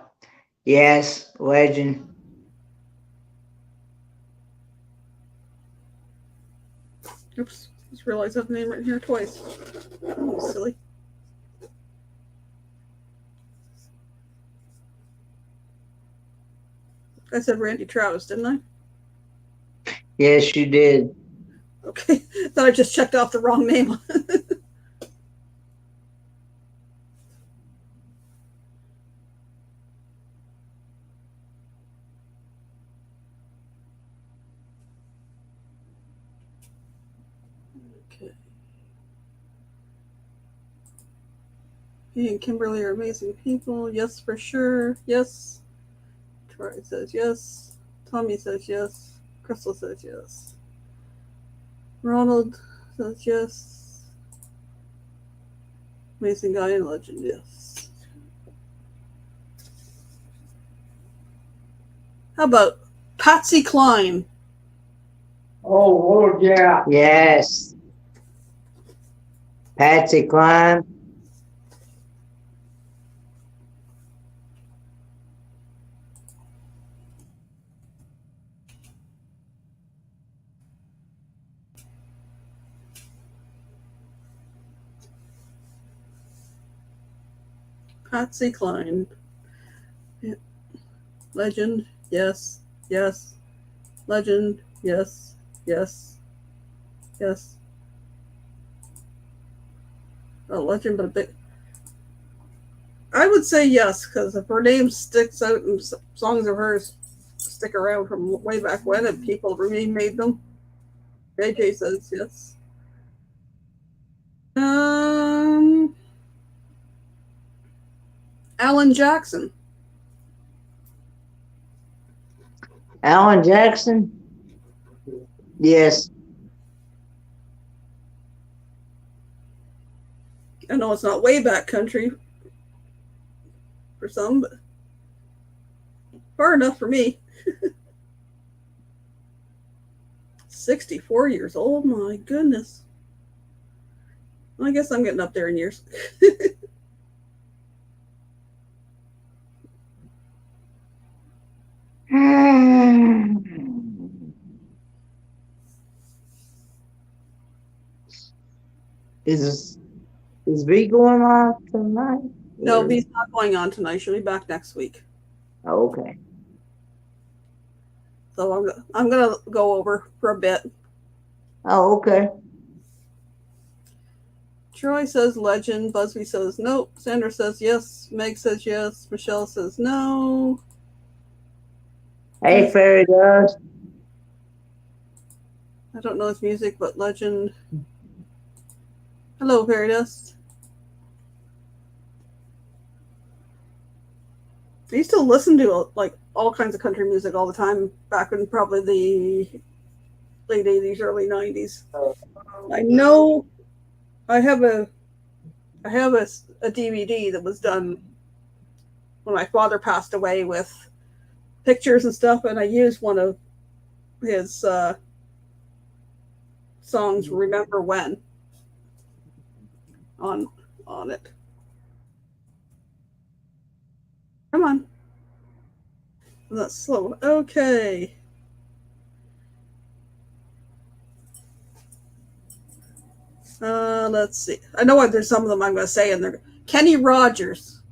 Yes, legend. Oops. Just realized I have the name right here twice. Oh, silly. I said Randy Travis, didn't I? Yes, you did. Okay. Thought I just checked off the wrong name. Okay. He and Kimberly are amazing people. Yes, for sure. Yes. Troy says yes. Tommy says yes. Crystal says yes. Ronald says yes. Amazing guy and legend, yes. How about Patsy Cline? Oh, Lord, yeah. Yes. Patsy Cline. Patsy Cline. Yeah. Legend. Yes. Yes. Legend. Yes. Yes. Yes. A legend, but a bit. I would say yes, because if her name sticks out and songs of hers stick around from way back when and people remade them, JJ says yes. Alan Jackson. Alan Jackson. Yes. I know it's not way back country for some, but far enough for me. 64 years old, my goodness. I guess I'm getting up there in years. Is V going on tonight? No, V's not going on tonight. She'll be back next week. Oh, okay. So I'm gonna go over for a bit. Oh, okay. Troy says legend. Busby says nope. Sandra says yes. Meg says yes. Michelle says no. Hey, Fairy Dust. I don't know his music, but legend. Hello, Fairy Dust. I used to listen to like all kinds of country music all the time back in probably the late 80s, early 90s. I know I have a DVD that was done when my father passed away with pictures and stuff, and I used one of his songs, Remember When, on it. Come on. That's slow. Okay. Let's see. I know there's some of them I'm going to say, and they're Kenny Rogers.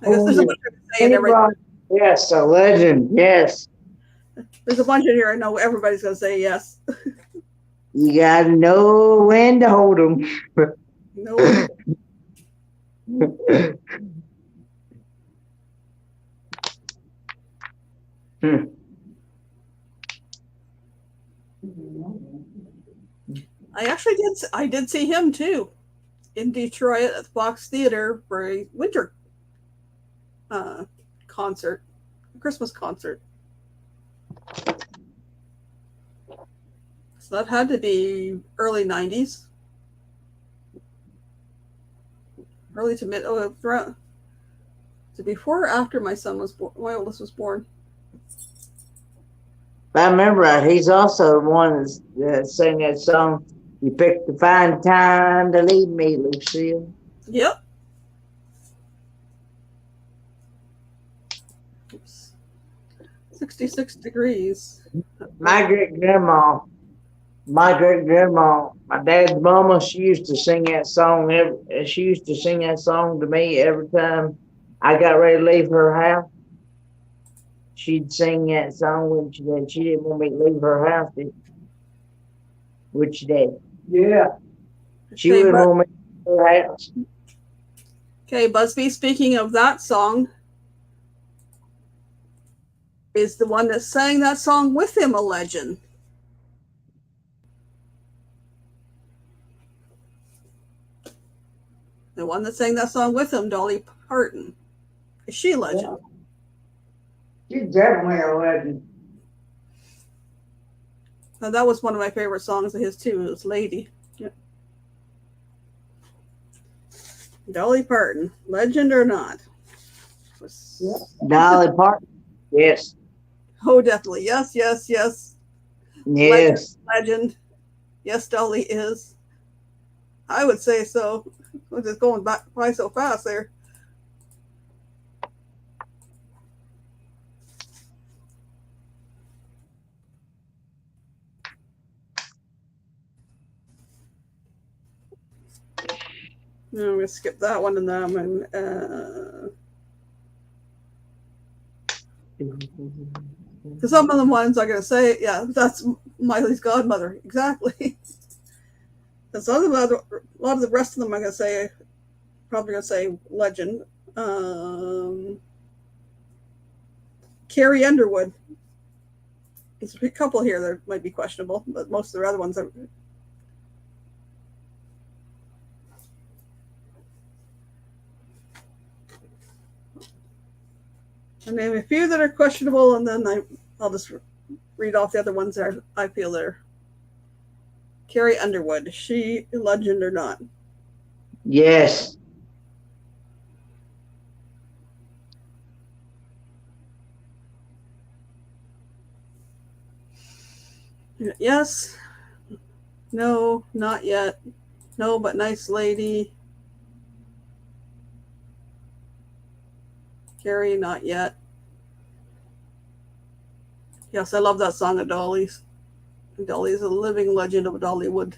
I guess there's a bunch of saying everything. Yes, a legend. Yes. There's a bunch in here I know everybody's going to say yes. You got to know when to hold them. No. I did see him too in Detroit at the Fox Theater for a winter concert, Christmas concert. So that had to be early 90s. Early to mid, around, so before or after my son was born, my oldest was born. If I remember right, he's also the one that sang that song, You Picked the Fine Time to Leave Me, Lucille. Yep. Oops. 66 degrees. My great-grandma, my dad's mama, she used to sing that song to me every time I got ready to leave her house. She'd sing that song when she didn't want me to leave her house, which she did. Yeah. She wouldn't want me to leave her house. Okay, Busby, speaking of that song, is the one that sang that song with him a legend? The one that sang that song with him, Dolly Parton. Is she a legend? Yeah. She's definitely a legend. Now, that was one of my favorite songs of his too. It was Lady. Yep. Dolly Parton, legend or not? Dolly Parton, yes. Oh, definitely. Yes, yes, yes. Yes. Legend. Yes, Dolly is. I would say so. We're just going by so fast there. No, I'm gonna skip that one and that one. Because some of the ones I'm gonna say, yeah, that's Miley's godmother, exactly. Because a lot of the rest of them I'm gonna say, probably gonna say legend. Carrie Underwood. There's a couple here that might be questionable, but most of the other ones are. I name a few that are questionable, and then I'll just read off the other ones that I feel they're. Carrie Underwood, is she a legend or not? Yes. Yes. No, not yet. No, but nice lady. Carrie, not yet. Yes, I love that song of Dolly's. Dolly is a living legend of Dollywood.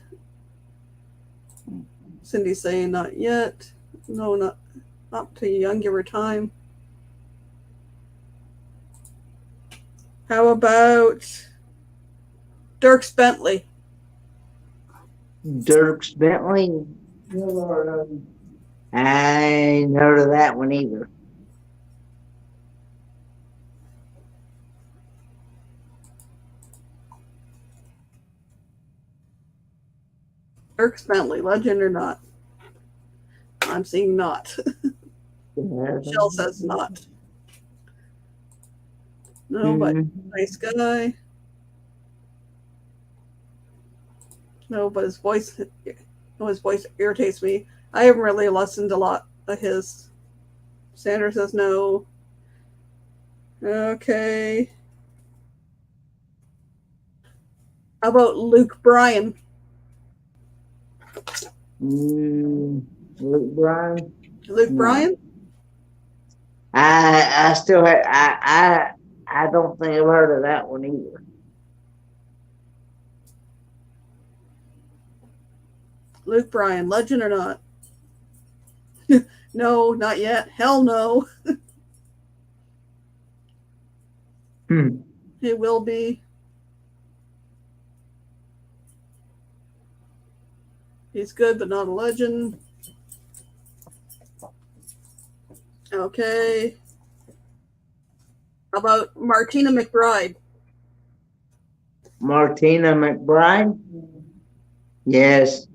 Cindy saying not yet. No, not too young, give her time. How about Dierks Bentley? Dierks Bentley. I ain't heard of that one either. Dierks Bentley, legend or not? I'm seeing not. Michelle says not. No, but nice guy. No, but his voice irritates me. I haven't really listened to a lot of his. Sandra says no. Okay. How about Luke Bryan? Luke Bryan. Luke Bryan? I still have I don't think I've heard of that one either. Luke Bryan, legend or not? No, not yet. Hell no. It will be. He's good, but not a legend. Okay. How about Martina McBride? Martina McBride? Yes.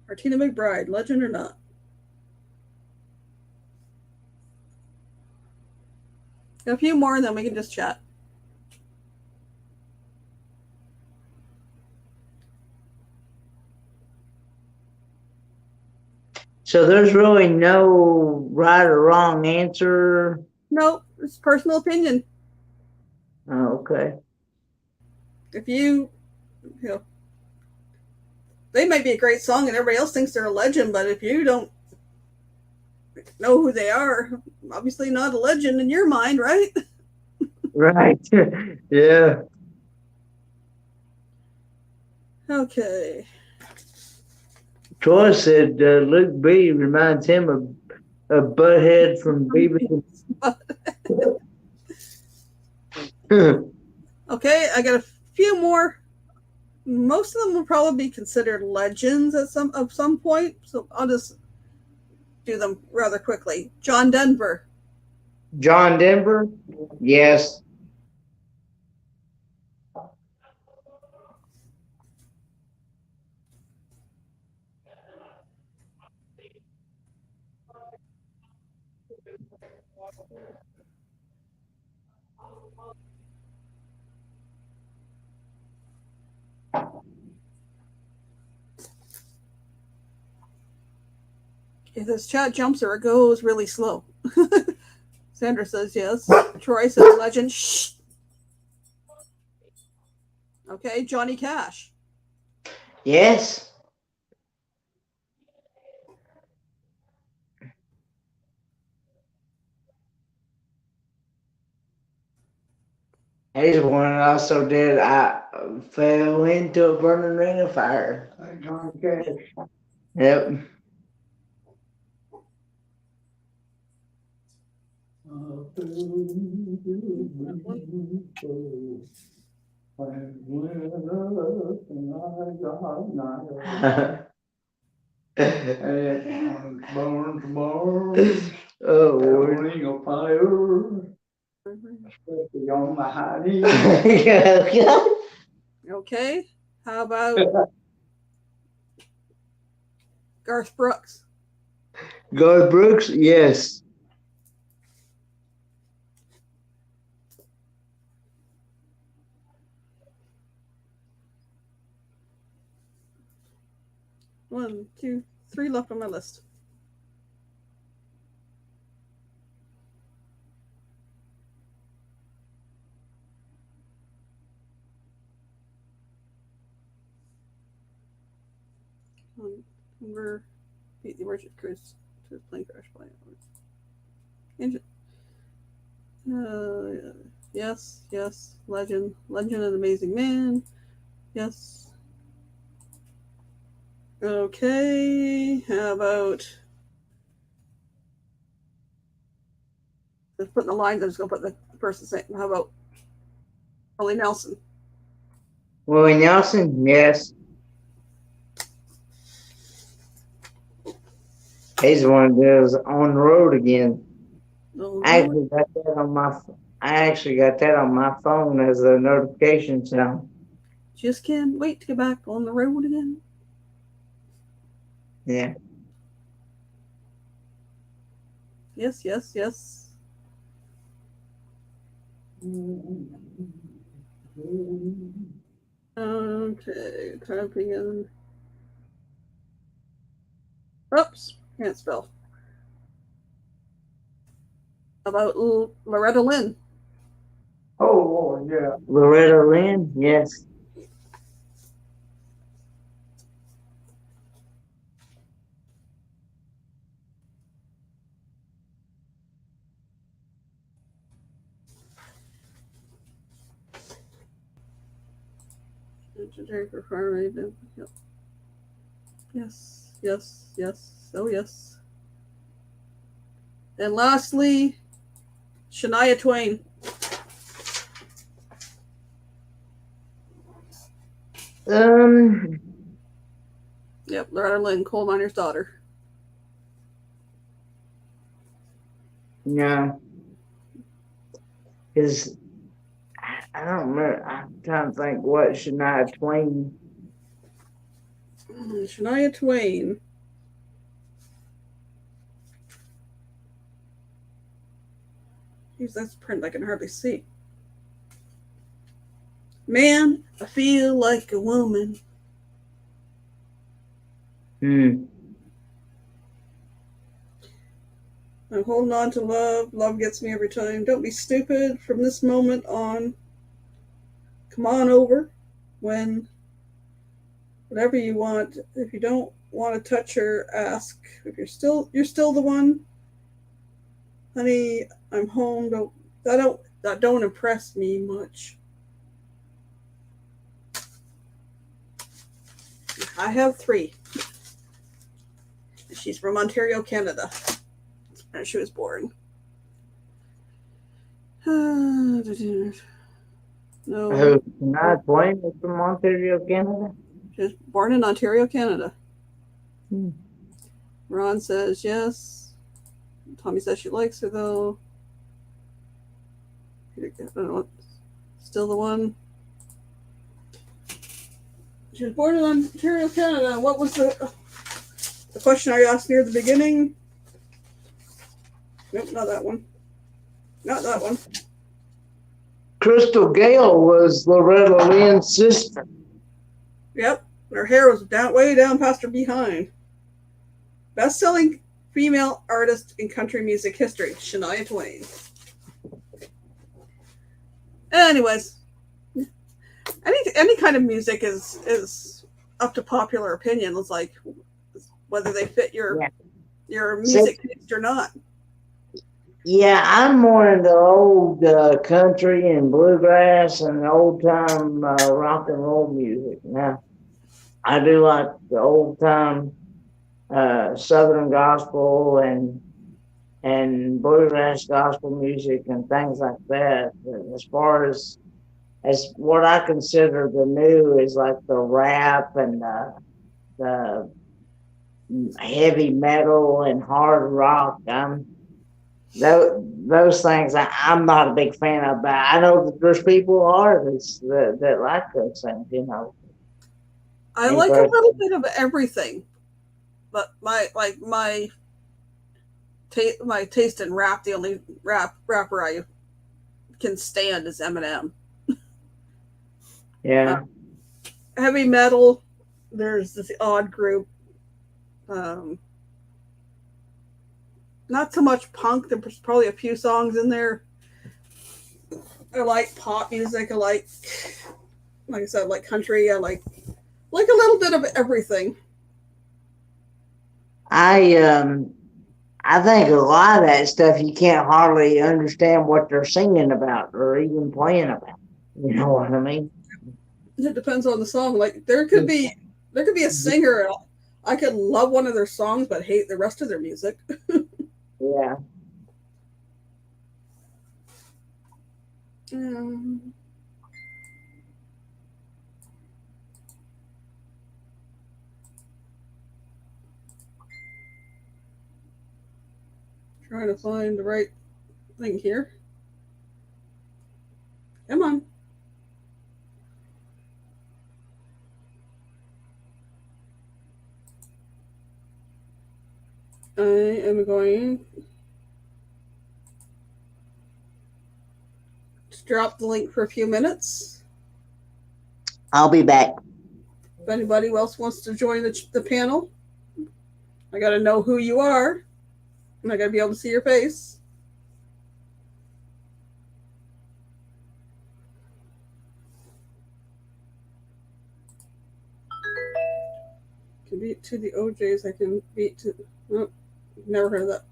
Martina McBride, legend or not? A few more, and then we can just chat. So there's really no right or wrong answer. No, it's personal opinion. Oh, okay. If you know, they might be a great song and everybody else thinks they're a legend, but if you don't know who they are, obviously not a legend in your mind, right? Right. Yeah. Okay. Troy said Luke B reminds him of Butthead from Beavis. Okay, I got a few more. Most of them will probably be considered legends at some point, so I'll just do them rather quickly. John Denver. John Denver? Yes. If this chat jumps or it goes really slow. Sandra says yes. Troy says legend. Shh. Okay, Johnny Cash. Yes. He's one that also did I fell into a burning ring of fire. John Cash. Yep. Oh, Lord. Ring of fire, especially on my high knees. Okay. How about Garth Brooks? Garth Brooks, yes. One, two, three left on my list. We're beat the emergent cruise to plane crash by engine. Yes, yes. Legend and Amazing Man. Yes. Okay. How about just putting the lines? I'm just gonna put the person's name. How about Willie Nelson? Willie Nelson, yes. He's one of those on the road again. No, I actually got that on my phone as a notification sound. just can't wait to get back on the road again. Yeah. Yes, yes, yes. Okay, typing in. Oops, can't spell. How about Loretta Lynn? Oh, Lord, yeah. Loretta Lynn, yes. Yep. Yes, yes, yes. Oh, yes. And lastly, Shania Twain. Yep, Loretta Lynn, coal miner's daughter. No. Because I don't remember. I'm trying to think what Shania Twain. Shania Twain. Jeez, that's print I can hardly see. Man, I feel like a woman. I'm holding on to love. Love gets me every time. Don't be stupid from this moment on. Come on over. When, whatever you want. If you don't want to touch her, ask. If you're still the one. Honey, I'm home. That don't impress me much. I have 3. She's from Ontario, Canada. Where she was born. No. Shania Twain is from Ontario, Canada? She was born in Ontario, Canada. Hmm. Ron says yes. Tommy says she likes her though. I don't know. Still the one. She was born in Ontario, Canada. What was the question I asked near the beginning? Nope, not that one. Not that one. Crystal Gale was Loretta Lynn's sister. Yep. Her hair was way down past her behind. Best-selling female artist in country music history, Shania Twain. Anyways, any kind of music is up to popular opinion. It's like whether they fit Yeah. your music taste or not. Yeah, I'm more into old country and bluegrass and old time rock and roll music. Now, I do like the old time Southern gospel and bluegrass gospel music and things like that. But as far as what I consider the new is like the rap and the heavy metal and hard rock. Those things I'm not a big fan of, but I know that there's people artists that like those things, you know. I like a little bit of everything, but my taste in rap, the only rapper I can stand is Eminem. Yeah. Heavy metal, there's this odd group. Not so much punk. There's probably a few songs in there. I like pop music. I like I said, like country. I like a little bit of everything. I think a lot of that stuff you can't hardly understand what they're singing about or even playing about. You know what I mean? It depends on the song. Like there could be a singer. I could love one of their songs, but hate the rest of their music. Yeah. Trying to find the right thing here. Come on. I am going to drop the link for a few minutes. I'll be back. If anybody else wants to join the panel, I got to know who you are, and I got to be able to see your face. Can beat to the OJs. I can beat to. Oh, never heard of that.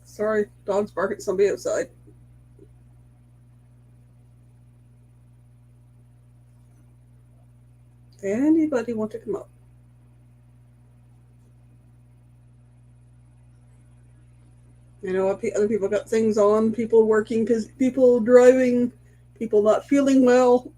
Sorry, dog's barking at somebody outside. Anybody want to come up? You know what? Other people got things on. People working, people driving, people not feeling well.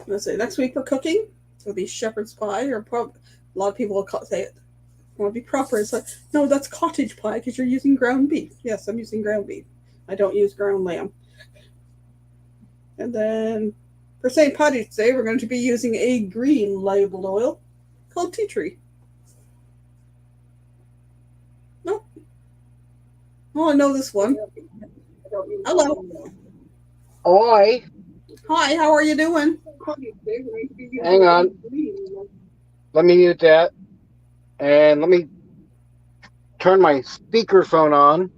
Let's say next week we're cooking. It'll be shepherd's pie, or a lot of people will say it. I want to be proper. It's like, no, that's cottage pie because you're using ground beef. Yes, I'm using ground beef. I don't use ground lamb. And then for St. Paddy's Day, we're going to be using a green labeled oil called tea tree. Nope. Oh, I know this one. Hello. Oi, Hi, how are you doing? hang on. Let me mute that. And let me turn my speakerphone on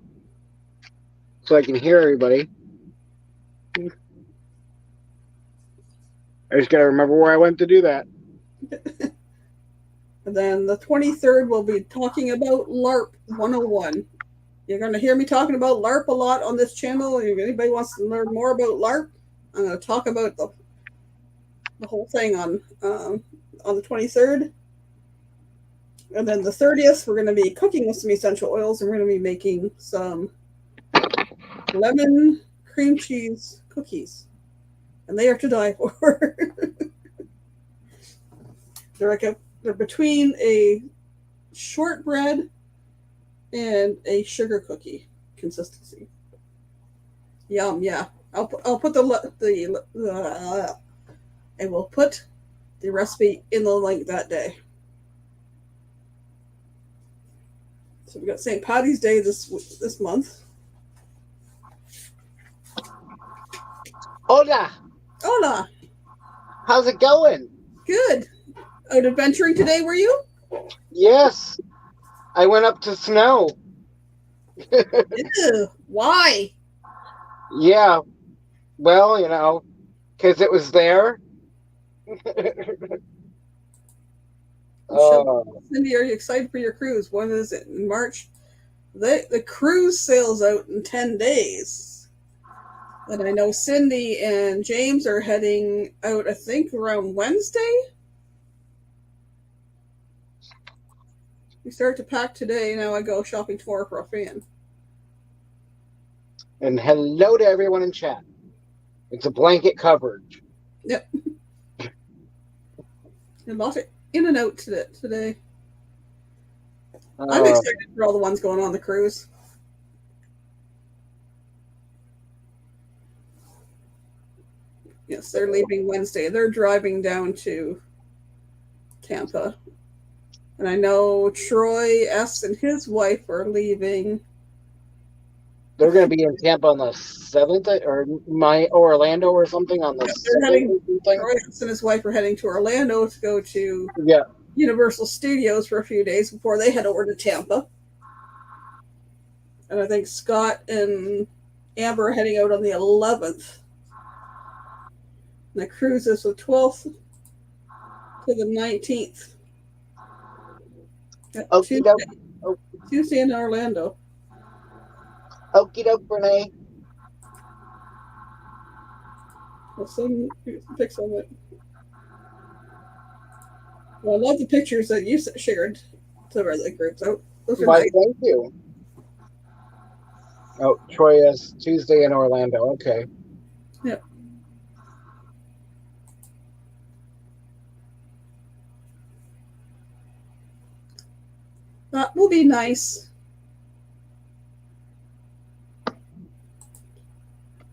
so I can hear everybody. I just got to remember where I went to do that. And then the 23rd, we'll be talking about LARP 101. You're going to hear me talking about LARP a lot on this channel. If anybody wants to learn more about LARP, I'm going to talk about the whole thing on the 23rd. And then the 30th, we're going to be cooking with some essential oils, and we're going to be making some lemon cream cheese cookies. And they are to die for. They're between a shortbread and a sugar cookie consistency. Yum, yeah. I will put the recipe in the link that day. So we got St. Patty's Day this month. Hola, Hola, how's it going? good. Out adventuring today, were you? Yes, I went up to snow. Ew, why? Yeah, well, because it was there. Michelle, Uh, Cindy, are you excited for your cruise? When is it? In March? The cruise sails out in 10 days. And I know Cindy and James are heading out, I think, around Wednesday. We start to pack today. Now I go shopping tomorrow for a fan. and hello to everyone in chat. It's a blanket coverage. Yep. And lots of in and out today. I'm excited for all the ones going on the cruise. Yes, they're leaving Wednesday. They're driving down to Tampa. And I know Troy S. and his wife are leaving. They're going to be in Tampa on the 7th, or Orlando or something on the They're 7th. Troy S. and his wife are heading to Orlando to go to Yeah. Universal Studios for a few days before they head over to Tampa. And I think Scott and Amber are heading out on the 11th. And the cruise is the 12th to the 19th. Okie doke. Tuesday in Orlando. Okie doke, Renee. I'll send pics of it. Well, I love the pictures that you shared to the groups. Those are Why, nice. thank you. Oh, Troy is Tuesday in Orlando. Okay. Yep. That will be nice.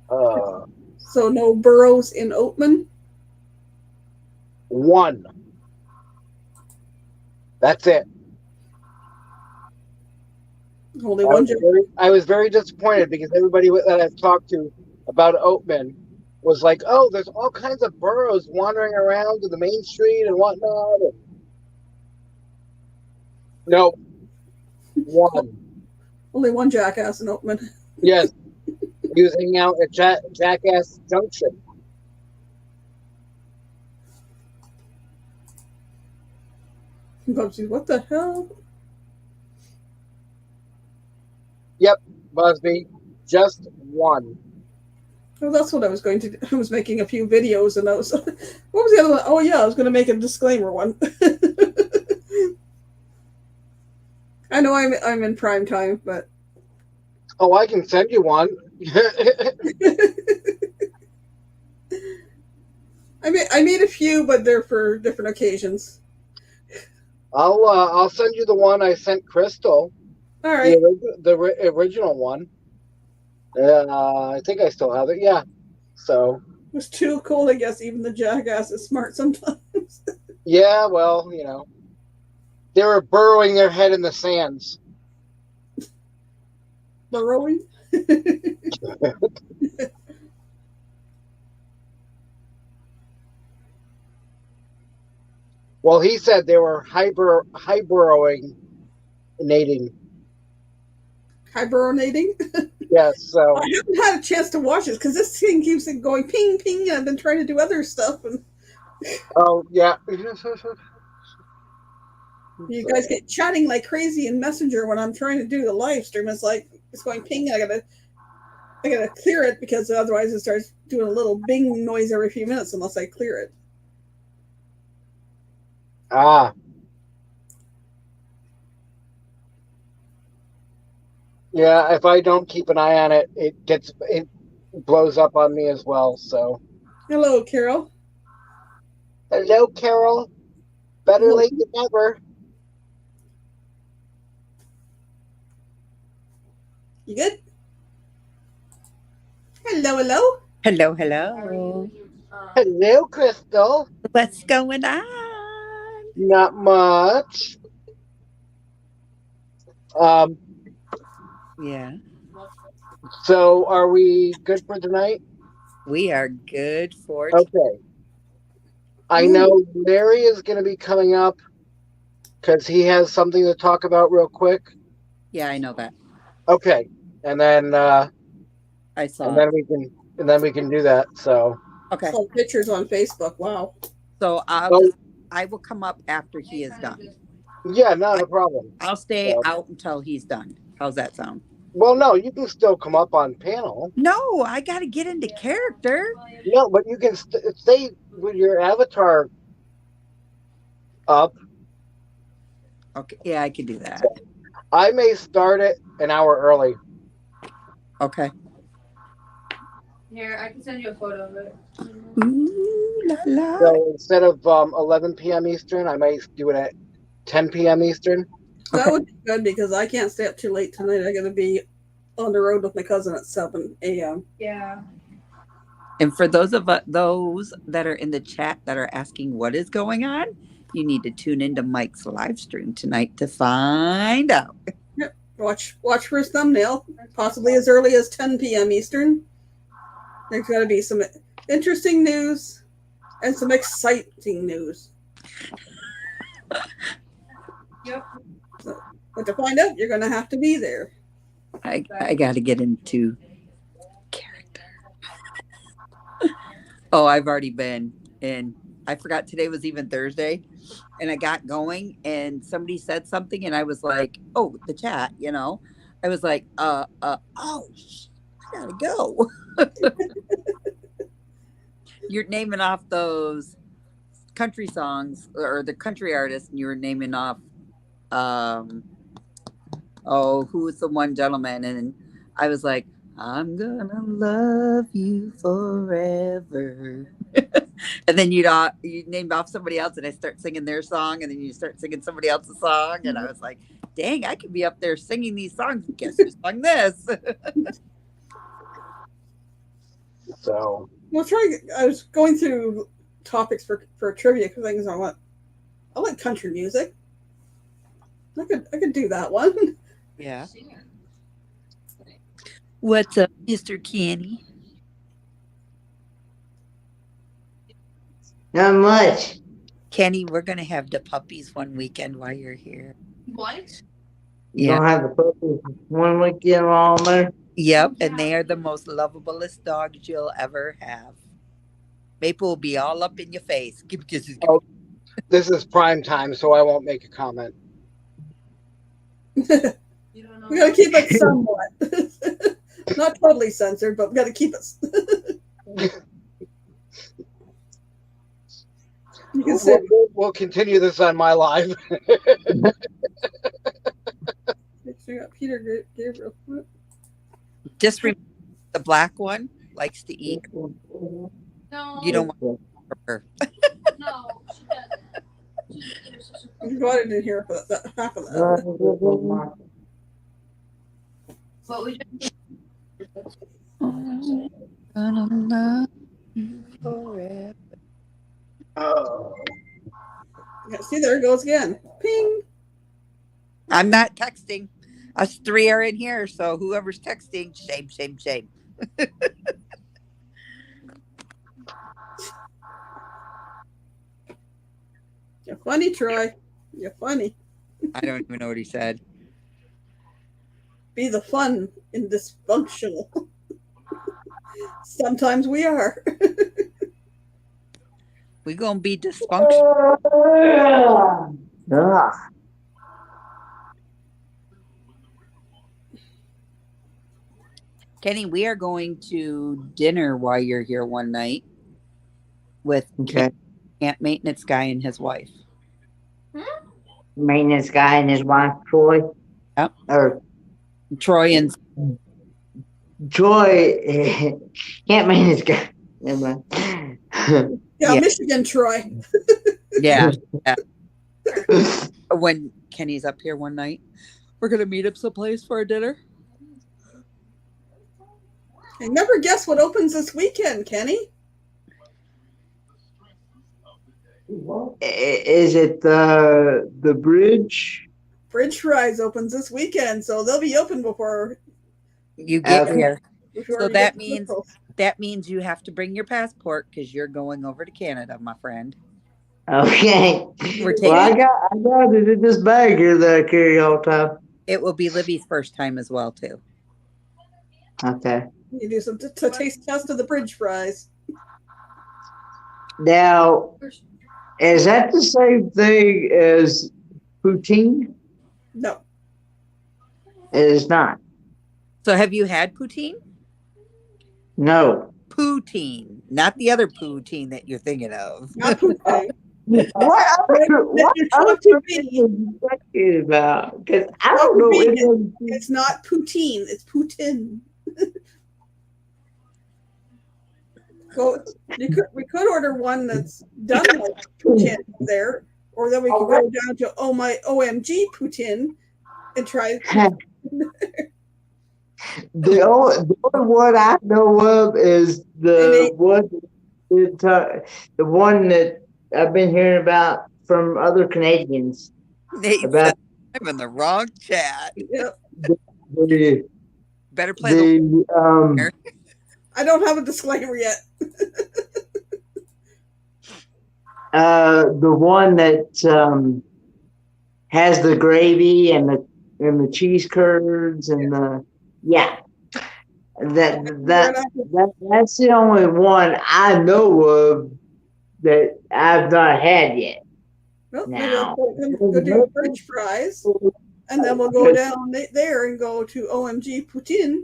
So no burrows in Oatman? One. That's it. Only one. I was very disappointed because everybody that I've talked to about Oatman was like, oh, there's all kinds of burros wandering around to the main street and whatnot. No. One. Only one jackass in Oatman. Yes. He was hanging out at Jackass Junction. Bubsy, what the hell? Yep, Busby. Just one. Oh, that's what I was going to do. I was making a few videos and I was what was the other one? Oh yeah, I was going to make a disclaimer one. I know I'm in prime time, but oh, I can send you one. I made a few, but they're for different occasions. I'll send you the one I sent Crystal. All right. The original one. I think I still have it. Yeah. So. It was too cold, I guess. Even the jackass is smart sometimes. Yeah, well, they were burrowing their head in the sands. Burrowing? Well, he said they were hibernating. Hibernating? Yes, so. I haven't had a chance to watch it because this thing keeps going ping, ping, and I've been trying to do other stuff. And oh, yeah. You guys get chatting like crazy in Messenger when I'm trying to do the live stream. It's like it's going ping. I gotta clear it because otherwise it starts doing a little bing noise every few minutes unless I clear it. Ah. Yeah, if I don't keep an eye on it, it blows up on me as well. So. Hello, Carol. Hello, Carol. Better late than never. You good? Hello, hello. Hello, hello. Hello, Crystal. What's going on? Not much. Um, Yeah, so are we good for tonight? we are good for. Okay. I know Larry is going to be coming up because he has something to talk about real quick. Yeah, I know that. Okay, and then I saw. and then we can do that. So Okay, Saw pictures on Facebook. Wow. so Oh. I will come up after he is done. yeah, not a problem. I'll stay So- out until he's done. How's that sound? Well, no, you can still come up on panel. No, I got to get into character. No, but you can stay with your avatar up. Okay, yeah, I can do that. I may start it an hour early. Okay. Here, I can send you a photo of it. Ooh la la. So instead of 11 p.m. Eastern, I may do it at 10 p.m. Eastern. That would be good because I can't stay up too late tonight. I got to be on the road with my cousin at 7 a.m. Yeah. And for those that are in the chat that are asking what is going on, you need to tune into Mike's live stream tonight to find out. Watch for his thumbnail, possibly as early as 10 p.m. Eastern. There's got to be some interesting news and some exciting news. Yep. But to find out, you're going to have to be there. I got to get into character. Oh, I've already been in. I forgot today was even Thursday, and I got going, and somebody said something, and I was like, "Oh, the chat," you know. I was like, oh, I gotta go. You're naming off those country songs or the country artists, and you were naming off, who was the one gentleman, and I was like, I'm gonna love you forever. And then you named off somebody else, and I start singing their song, and then you start singing somebody else's song, and I was like, dang, I could be up there singing these songs. Guess who sung this? So Well, I was going through topics for trivia things. I like country music. I could do that one. Yeah. What's up, Mr. Kenny? Not much. Kenny, we're gonna have the puppies one weekend while you're here. What? You Yeah. don't have the puppies one weekend on there. Yep, and they are the most lovablest dogs you'll ever have. Maple will be all up in your face. Give me kisses. Oh. This is prime time, so I won't make a comment. We got to keep it somewhat. Not totally censored, but we got to keep it. You can say, We'll continue this on my live. we got Peter Gabriel. Just remember, the black one likes to eat. No. You don't want her. No. You got it in here for that, half of that. What we just Gonna love you forever. Oh. Yeah, see, there it goes again. Ping. I'm not texting. Us three are in here, so whoever's texting, shame, shame, shame. You're funny, Troy. You're funny. I don't even know what he said. Be the fun in dysfunctional. Sometimes we are. We gonna be dysfunctional. Ugh. Kenny, we are going to dinner while you're here one night with Okay. Aunt Maintenance Guy and his wife. Maintenance guy and his wife, Troy. Yep. Or Troy and Troy. Can't maintenance guy. Never mind. Yeah, Yeah. Michigan, Troy. yeah, when Kenny's up here one night, we're gonna meet up someplace for a dinner. And never guess what opens this weekend, Kenny. Is it the bridge? Bridge Fries opens this weekend, so they'll be open before You get Okay. here. before So you that get to means April. that means you have to bring your passport because you're going over to Canada, my friend. Okay. We're Well, I taking got it in this bag here that I carry all the time. it will be Libby's first time as well too. Okay. You do some taste test of the Bridge Fries. Now, is that the same thing as poutine? No, It is not. So have you had poutine? No. Poutine, not the other poutine that you're thinking of. not poutine. What You're other talking thing vegan. are you talking about? Because I Talking don't know vegan. any other thing. It's not poutine. It's Putin. We could order one that's done like Putin there, or then we could go down to OMG Putin and try. The only one I know of is the one that I've been hearing about from other Canadians Nate about said, I'm in the wrong chat. Yep. the Better play the I don't have a disclaimer yet. the one that has the gravy and the cheese curds and that's the only one I know of that I've not had yet. Well, Now. we'll do French fries, and then we'll go down there and go to OMG Putin,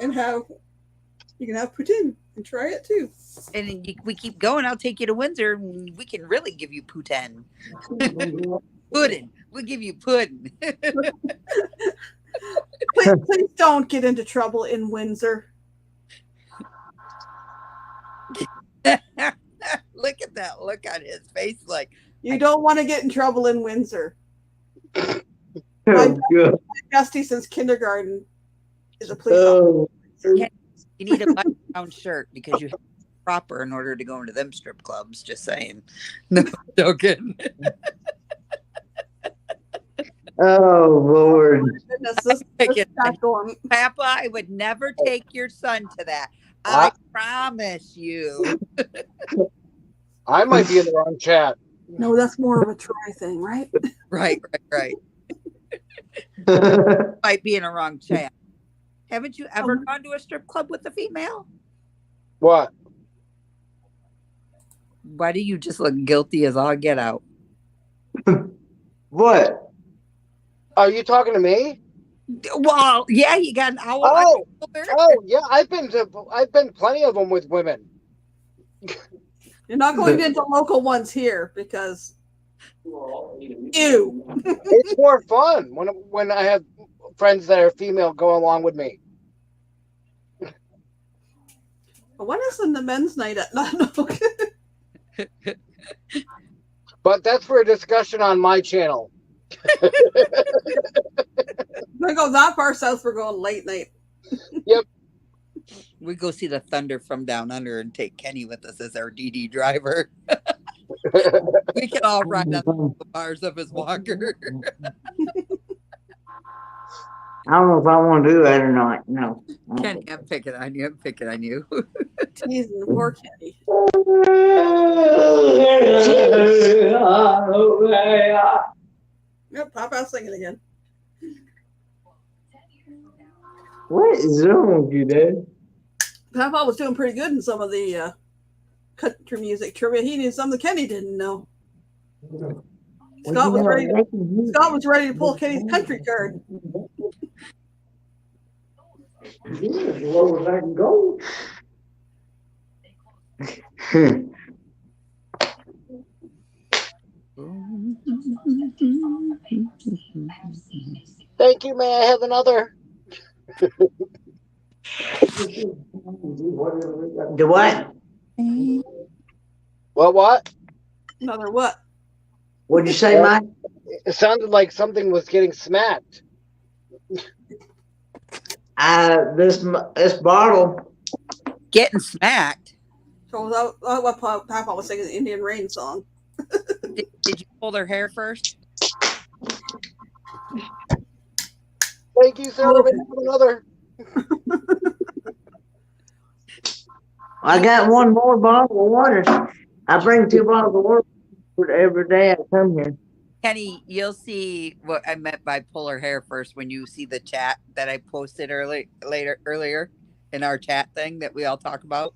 and you can have Putin and try it too. And we keep going. I'll take you to Windsor. And we can really give you pudding. Pudding. We'll give you pudding. Please don't get into trouble in Windsor. Look at that look on his face. Like, You don't want to get in trouble in Windsor. Oh, good. My bestie since kindergarten is a police officer. you need a button-down shirt because you have to be proper in order to go into them strip clubs. Just saying. No joking. Oh Lord. Goodness, this is not going. Papa, I would never take your son to that. I promise you. I might be in the wrong chat. No, that's more of a try thing, right? Right. Might be in a wrong chat. Haven't you ever gone to a strip club with a female? What? Why do you just look guilty as all get out? What? Are you talking to me? Well, yeah, you got an hour. Oh, yeah. I've been plenty of them with women. You're not going into local ones here because ew. It's more fun when I have friends that are female go along with me. When is the men's night at? No. But that's for a discussion on my channel. We go that far south. We're going late night. Yep. We go see the Thunder from Down Under and take Kenny with us as our DD driver. We can all ride up the bars of his walker. I don't know if I want to do that or not. No. Kenny, I'm picking on you. Teasing poor Kenny. Yep, Papa's singing again. What is wrong with you, Dad? Papa was doing pretty good in some of the country music trivia. He knew some that Kenny didn't know. Scott was ready to pull Kenny's country card. As low as I can go. Thank you. May I have another? The what? What? Another what? What'd you say, Mike? It sounded like something was getting smacked. This bottle. Getting smacked. So that what Papa was singing the Indian Rain song. Did you pull their hair first? Thank you, sir. Okay. Another. I got one more bottle of water. I bring 2 bottles of water every day I come here. Kenny, you'll see what I meant by pull her hair first when you see the chat that I posted earlier in our chat thing that we all talk about.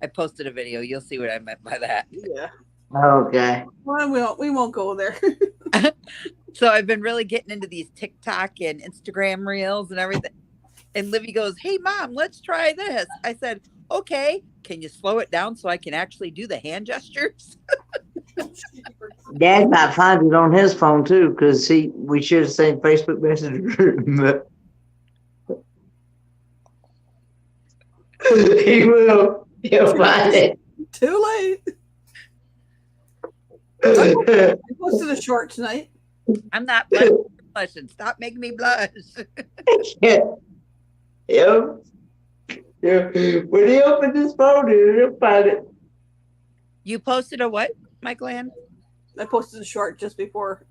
I posted a video. You'll see what I meant by that. Yeah. Okay. Well, we won't go there. So I've been really getting into these TikTok and Instagram reels and everything. And Livy goes, "Hey, Mom, let's try this." I said, "Okay, can you slow it down so I can actually do the hand gestures?" Dad might find it on his phone too, because we share the same Facebook Messenger group. He will. He'll find it. Too late. I posted a short tonight. I'm not blushing. Stop making me blush. Yeah. Yep. Yeah. When he opens his phone, he'll find it. You posted a what, Michael Ann? I posted a short just before.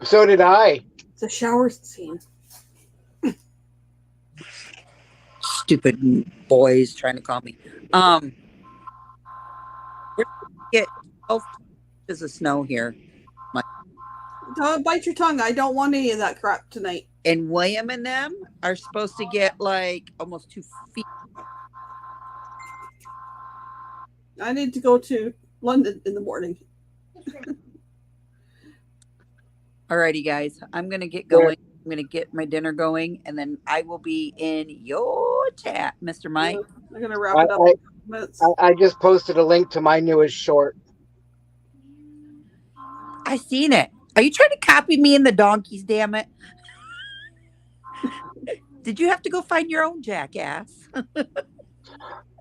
So did I. It's a shower scene. Stupid boys trying to call me. We're gonna get 12 inches of snow here. Don't bite your tongue. I don't want any of that crap tonight. And William and them are supposed to get like almost 2 feet. I need to go to London in the morning. Alrighty, guys. I'm gonna get going. I'm gonna get my dinner going, and then I will be in your chat, Mr. Mike. I'm gonna wrap it up in a couple minutes. I just posted a link to my newest short. I seen it. Are you trying to copy me in the donkeys? Damn it! Did you have to go find your own jackass?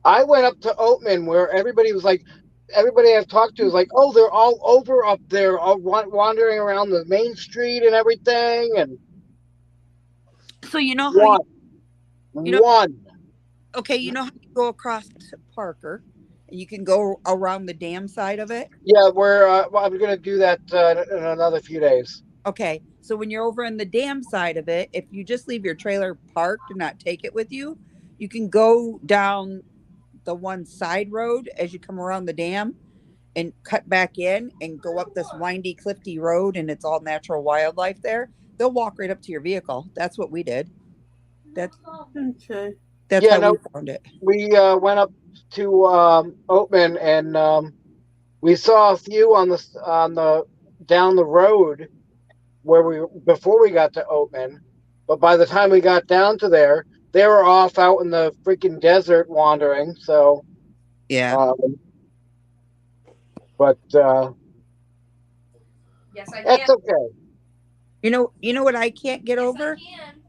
I went up to Oatman where everybody I've talked to is like, oh, they're all over up there, all wandering around the main street and everything. And So you know how one. okay, you know how you go across to Parker, and you can go around the dam side of it. Yeah, I'm going to do that in another few days. Okay, so when you're over in the dam side of it, if you just leave your trailer parked and not take it with you, you can go down the one side road as you come around the dam and cut back in and go up this windy, cliffy road, and it's all natural wildlife there. They'll walk right up to your vehicle. That's what we did. That's Okay. how we found it. We went up to Oatman and we saw a few on the down the road before we got to Oatman, but by the time we got down to there, they were off out in the freaking desert wandering. So yeah, but Yes, I that's can. okay. you know what I can't get over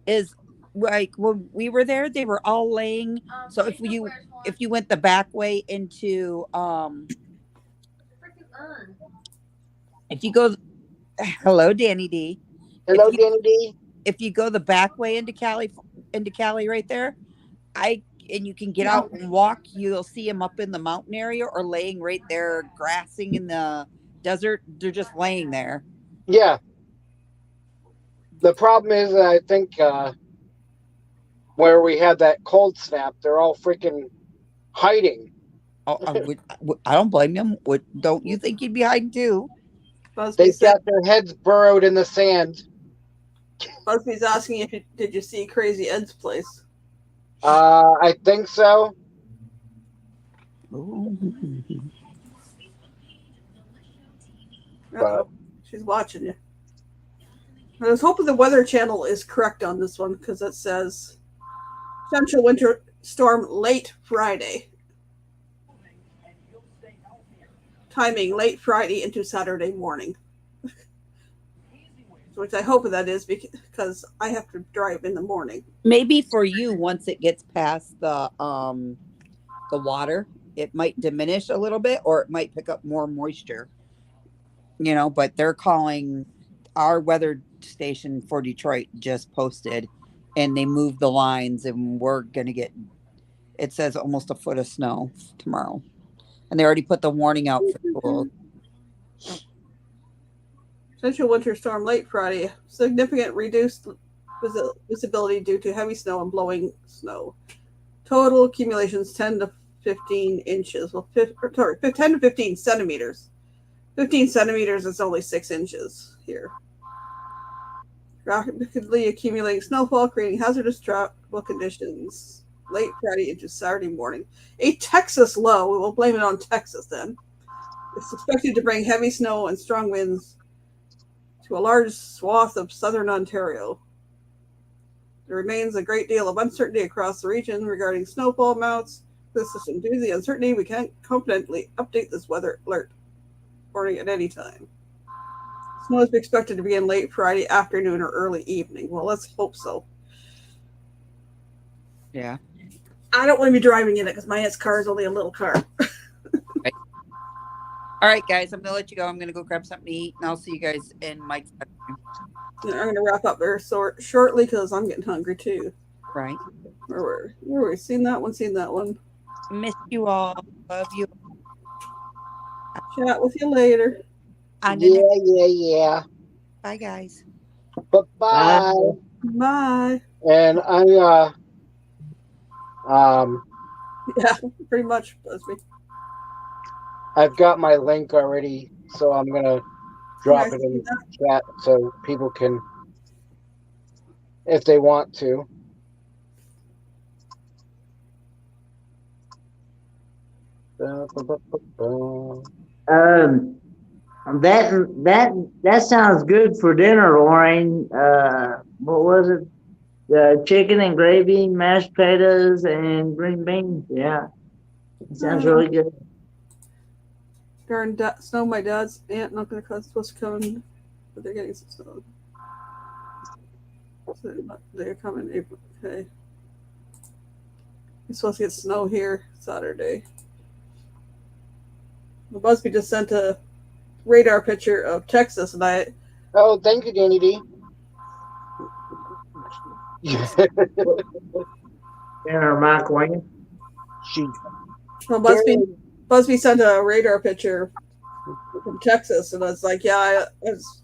is like when we were there, they were all laying. So if you went the back way into if you go, hello Danny D. Hello, Danny D. If you go the back way into Cali right there, and you can get out and walk, you'll see them up in the mountain area or laying right there grassing in the desert. They're just laying there. Yeah. The problem is, I think where we had that cold snap, they're all freaking hiding. Oh, I don't blame them. Don't you think you'd be hiding too? They've got their heads burrowed in the sand. Busby's asking if did you see Crazy Ed's place? I think so. Uh-oh. She's watching you. I was hoping the Weather Channel is correct on this one because it says potential winter storm late Friday. Timing late Friday into Saturday morning. Which I hope that is because I have to drive in the morning. Maybe for you, once it gets past the water, it might diminish a little bit, or it might pick up more moisture. You know, but they're calling our weather station for Detroit just posted, and they moved the lines, and we're gonna get. It says almost a foot of snow tomorrow. and they already put the warning out for schools. Potential winter storm late Friday. Significant reduced visibility due to heavy snow and blowing snow. Total accumulations 10 to 15 inches. Well, 10 to 15 centimeters. 15 centimeters is only 6 inches here. Rapidly accumulating snowfall, creating hazardous travel conditions late Friday into Saturday morning. A Texas low, we will blame it on Texas then, is expected to bring heavy snow and strong winds to a large swath of southern Ontario. There remains a great deal of uncertainty across the region regarding snowfall amounts. Due to the uncertainty, we can't confidently update this weather alert warning at any time. Snow is expected to begin late Friday afternoon or early evening. Well, let's hope so. Yeah. I don't want to be driving in it because my aunt's car is only a little car. All right, guys, I'm going to let you go. I'm going to go grab something to eat, and I'll see you guys in Mike's bedroom. I'm going to wrap up very shortly because I'm getting hungry too. Right. Where were we? Seen that one. Miss you all. Love you. Chat with you later. Yeah. Bye, guys. Bye-bye. Bye. And Yeah, pretty much, Busby. I've got my link already, so I'm gonna drop it in the chat so people can, if they want to. That sounds good for dinner, Lorraine. What was it? The chicken and gravy, mashed potatoes, and green beans. Yeah, it sounds really good. During snow, my dad's aunt and uncle are supposed to come in, but they're getting some snow. So they're coming April. Okay. We're supposed to get snow here Saturday. Well, Busby just sent a radar picture of Texas, and I. Oh, thank you, Danny D. Dinner, Mike Wayne. Well, Busby sent a radar picture from Texas, and I was like, yeah, as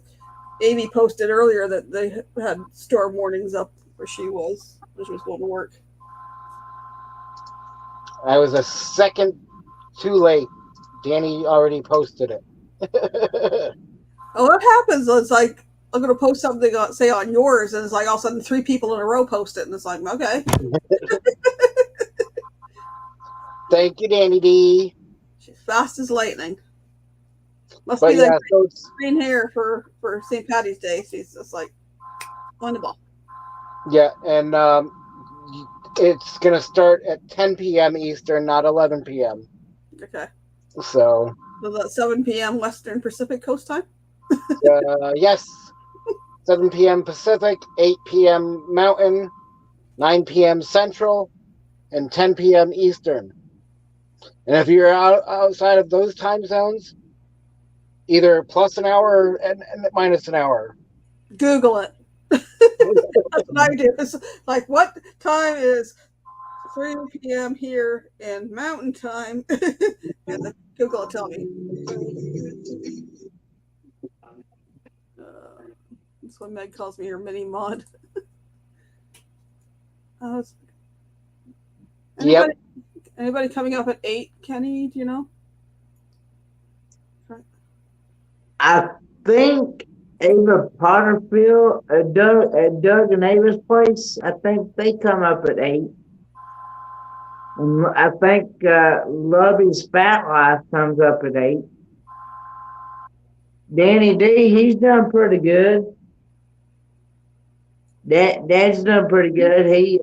Amy posted earlier that they had storm warnings up where she was going to work. I was a second too late. Danny already posted it. Oh, what happens? It's like, I'm going to post something, say on yours, and it's like all of a sudden 3 people in a row post it, and it's like, okay. Thank you, Danny D. She's fast as lightning. Must But be yeah, the green hair for St. Patty's Day. She's just like on the ball. Yeah, and it's going to start at 10 p.m. Eastern, not 11 p.m. Okay. So that's 7 p.m. Western Pacific Coast time? yes, 7 p.m. Pacific, 8 p.m. Mountain, 9 p.m. Central, and 10 p.m. Eastern. And if you're outside of those time zones, either plus an hour and minus an hour. Google it. That's what I do. It's like, what time is 3 p.m. here in Mountain Time? And then Google will tell me. That's what Meg calls me her mini mod. Anybody coming up at 8, Kenny? Do you know? I think Ava Potterfield, Doug and Ava's place, I think they come up at 8. And I think Lubby's Fat Life comes up at 8. Danny D, he's done pretty good. Dad's done pretty good. He's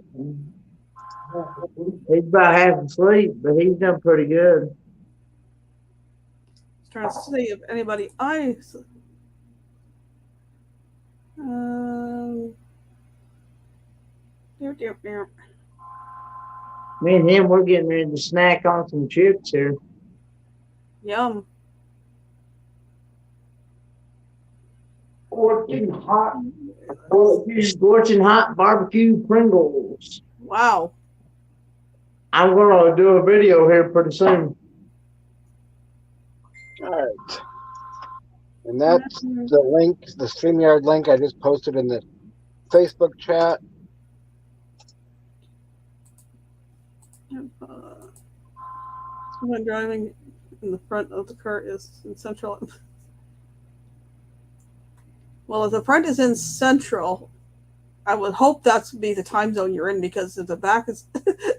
about half asleep, but he's done pretty good. Trying to see if anybody Me and him, we're getting ready to snack on some chips here. Yum. Scorching hot barbecue Pringles. Wow. I'm gonna do a video here pretty soon. All right. And that's the link, the StreamYard link I just posted in the Facebook chat. Someone driving in the front of the car is in Central. Well, if the front is in Central, I would hope that's be the time zone you're in, because if the back is,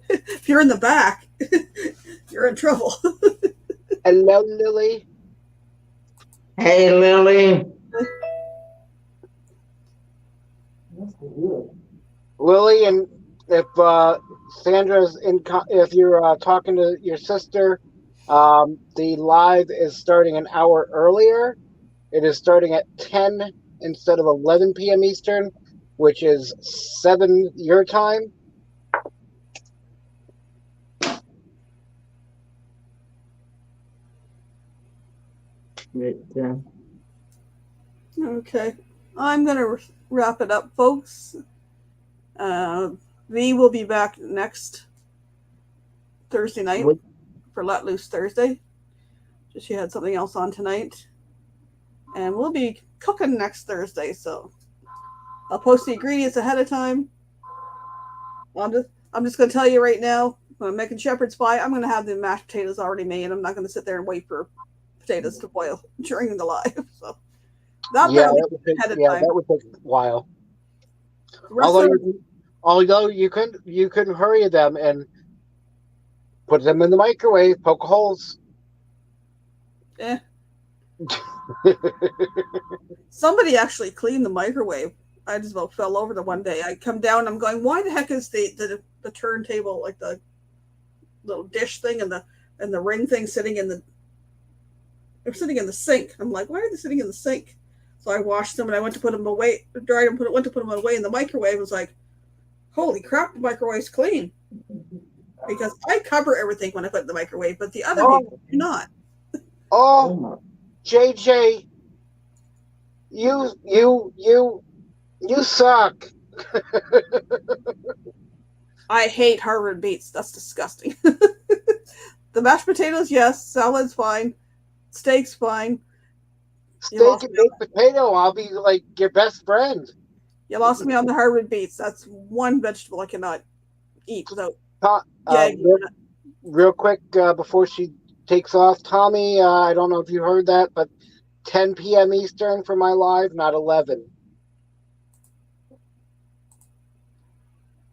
if you're in the back, you're in trouble. Hello, Lily. Hey, Lily. Lily, and if Sandra's if you're talking to your sister, the live is starting an hour earlier. It is starting at 10 instead of 11 p.m. Eastern, which is 7 your time. Okay, I'm gonna wrap it up, folks. V will be back next Thursday night for Let Loose Thursday. She had something else on tonight, and we'll be cooking next Thursday. So I'll post the ingredients ahead of time. I'm just going to tell you right now, when I'm making shepherd's pie, I'm going to have the mashed potatoes already made. I'm not going to sit there and wait for potatoes to boil during the live. So that would take a while. Although you couldn't hurry them and put them in the microwave, poke holes. Eh. Somebody actually cleaned the microwave. I just about fell over the one day. I come down, I'm going, why the heck is the turntable, like the little dish thing and the ring thing sitting in the sink? I'm like, why are they sitting in the sink? So I washed them and I went to put them away, dried them, went to put them away in the microwave. I was like, holy crap, the microwave's clean. Because I cover everything when I put it in the microwave, but the other people do not. Oh, JJ, you suck. I hate Harvard beets. That's disgusting. The mashed potatoes, yes. Salad's fine. Steak's fine. Steak and baked potato, I'll be like your best friend. You lost me on the Harvard beets. That's one vegetable I cannot eat without. Real quick, before she takes off, Tommy, I don't know if you heard that, but 10 p.m. Eastern for my live, not 11.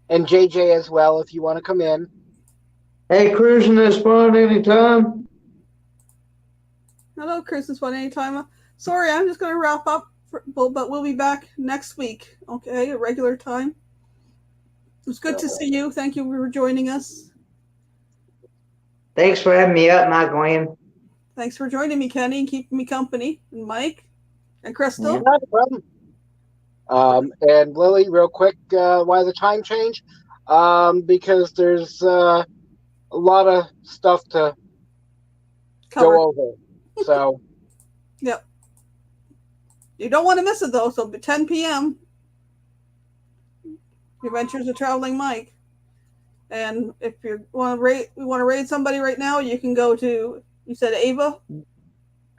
And JJ as well, if you want to come in. Hey, cruising is fun anytime. Hello, cruising is fun anytime. Sorry, I'm just going to wrap up, but we'll be back next week, okay, at regular time. It was good to see you. Thank you for joining us. Thanks for having me up, Mike Glenn. Thanks for joining me, Kenny, and keeping me company. And Mike and Crystal. Yeah, not a problem. And Lily, real quick, why the time change? Because there's a lot of stuff to go over. So. Yep. You don't want to miss it, though. So 10 p.m. Adventures of Traveling Mike. And if you want to raid somebody right now, you can go to, you said Ava?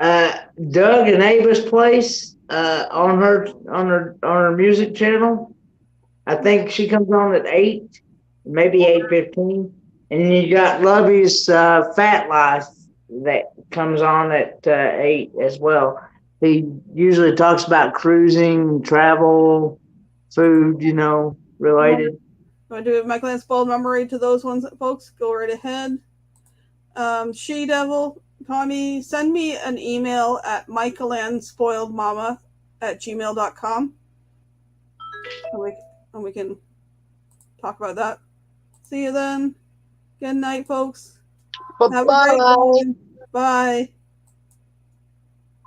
Doug and Ava's place on her music channel. I think she comes on at 8, maybe 8:15. And then you got Lovey's Fat Life that comes on at 8 as well. He usually talks about cruising, travel, food, related. Want to do my Glance Ball memory to those ones, folks? Go right ahead. She Devil, Tommy, send me an email at michaelandspoiledmama@gmail.com. And we can talk about that. See you then. Good night, folks. Bye-bye. Have a great one. Bye.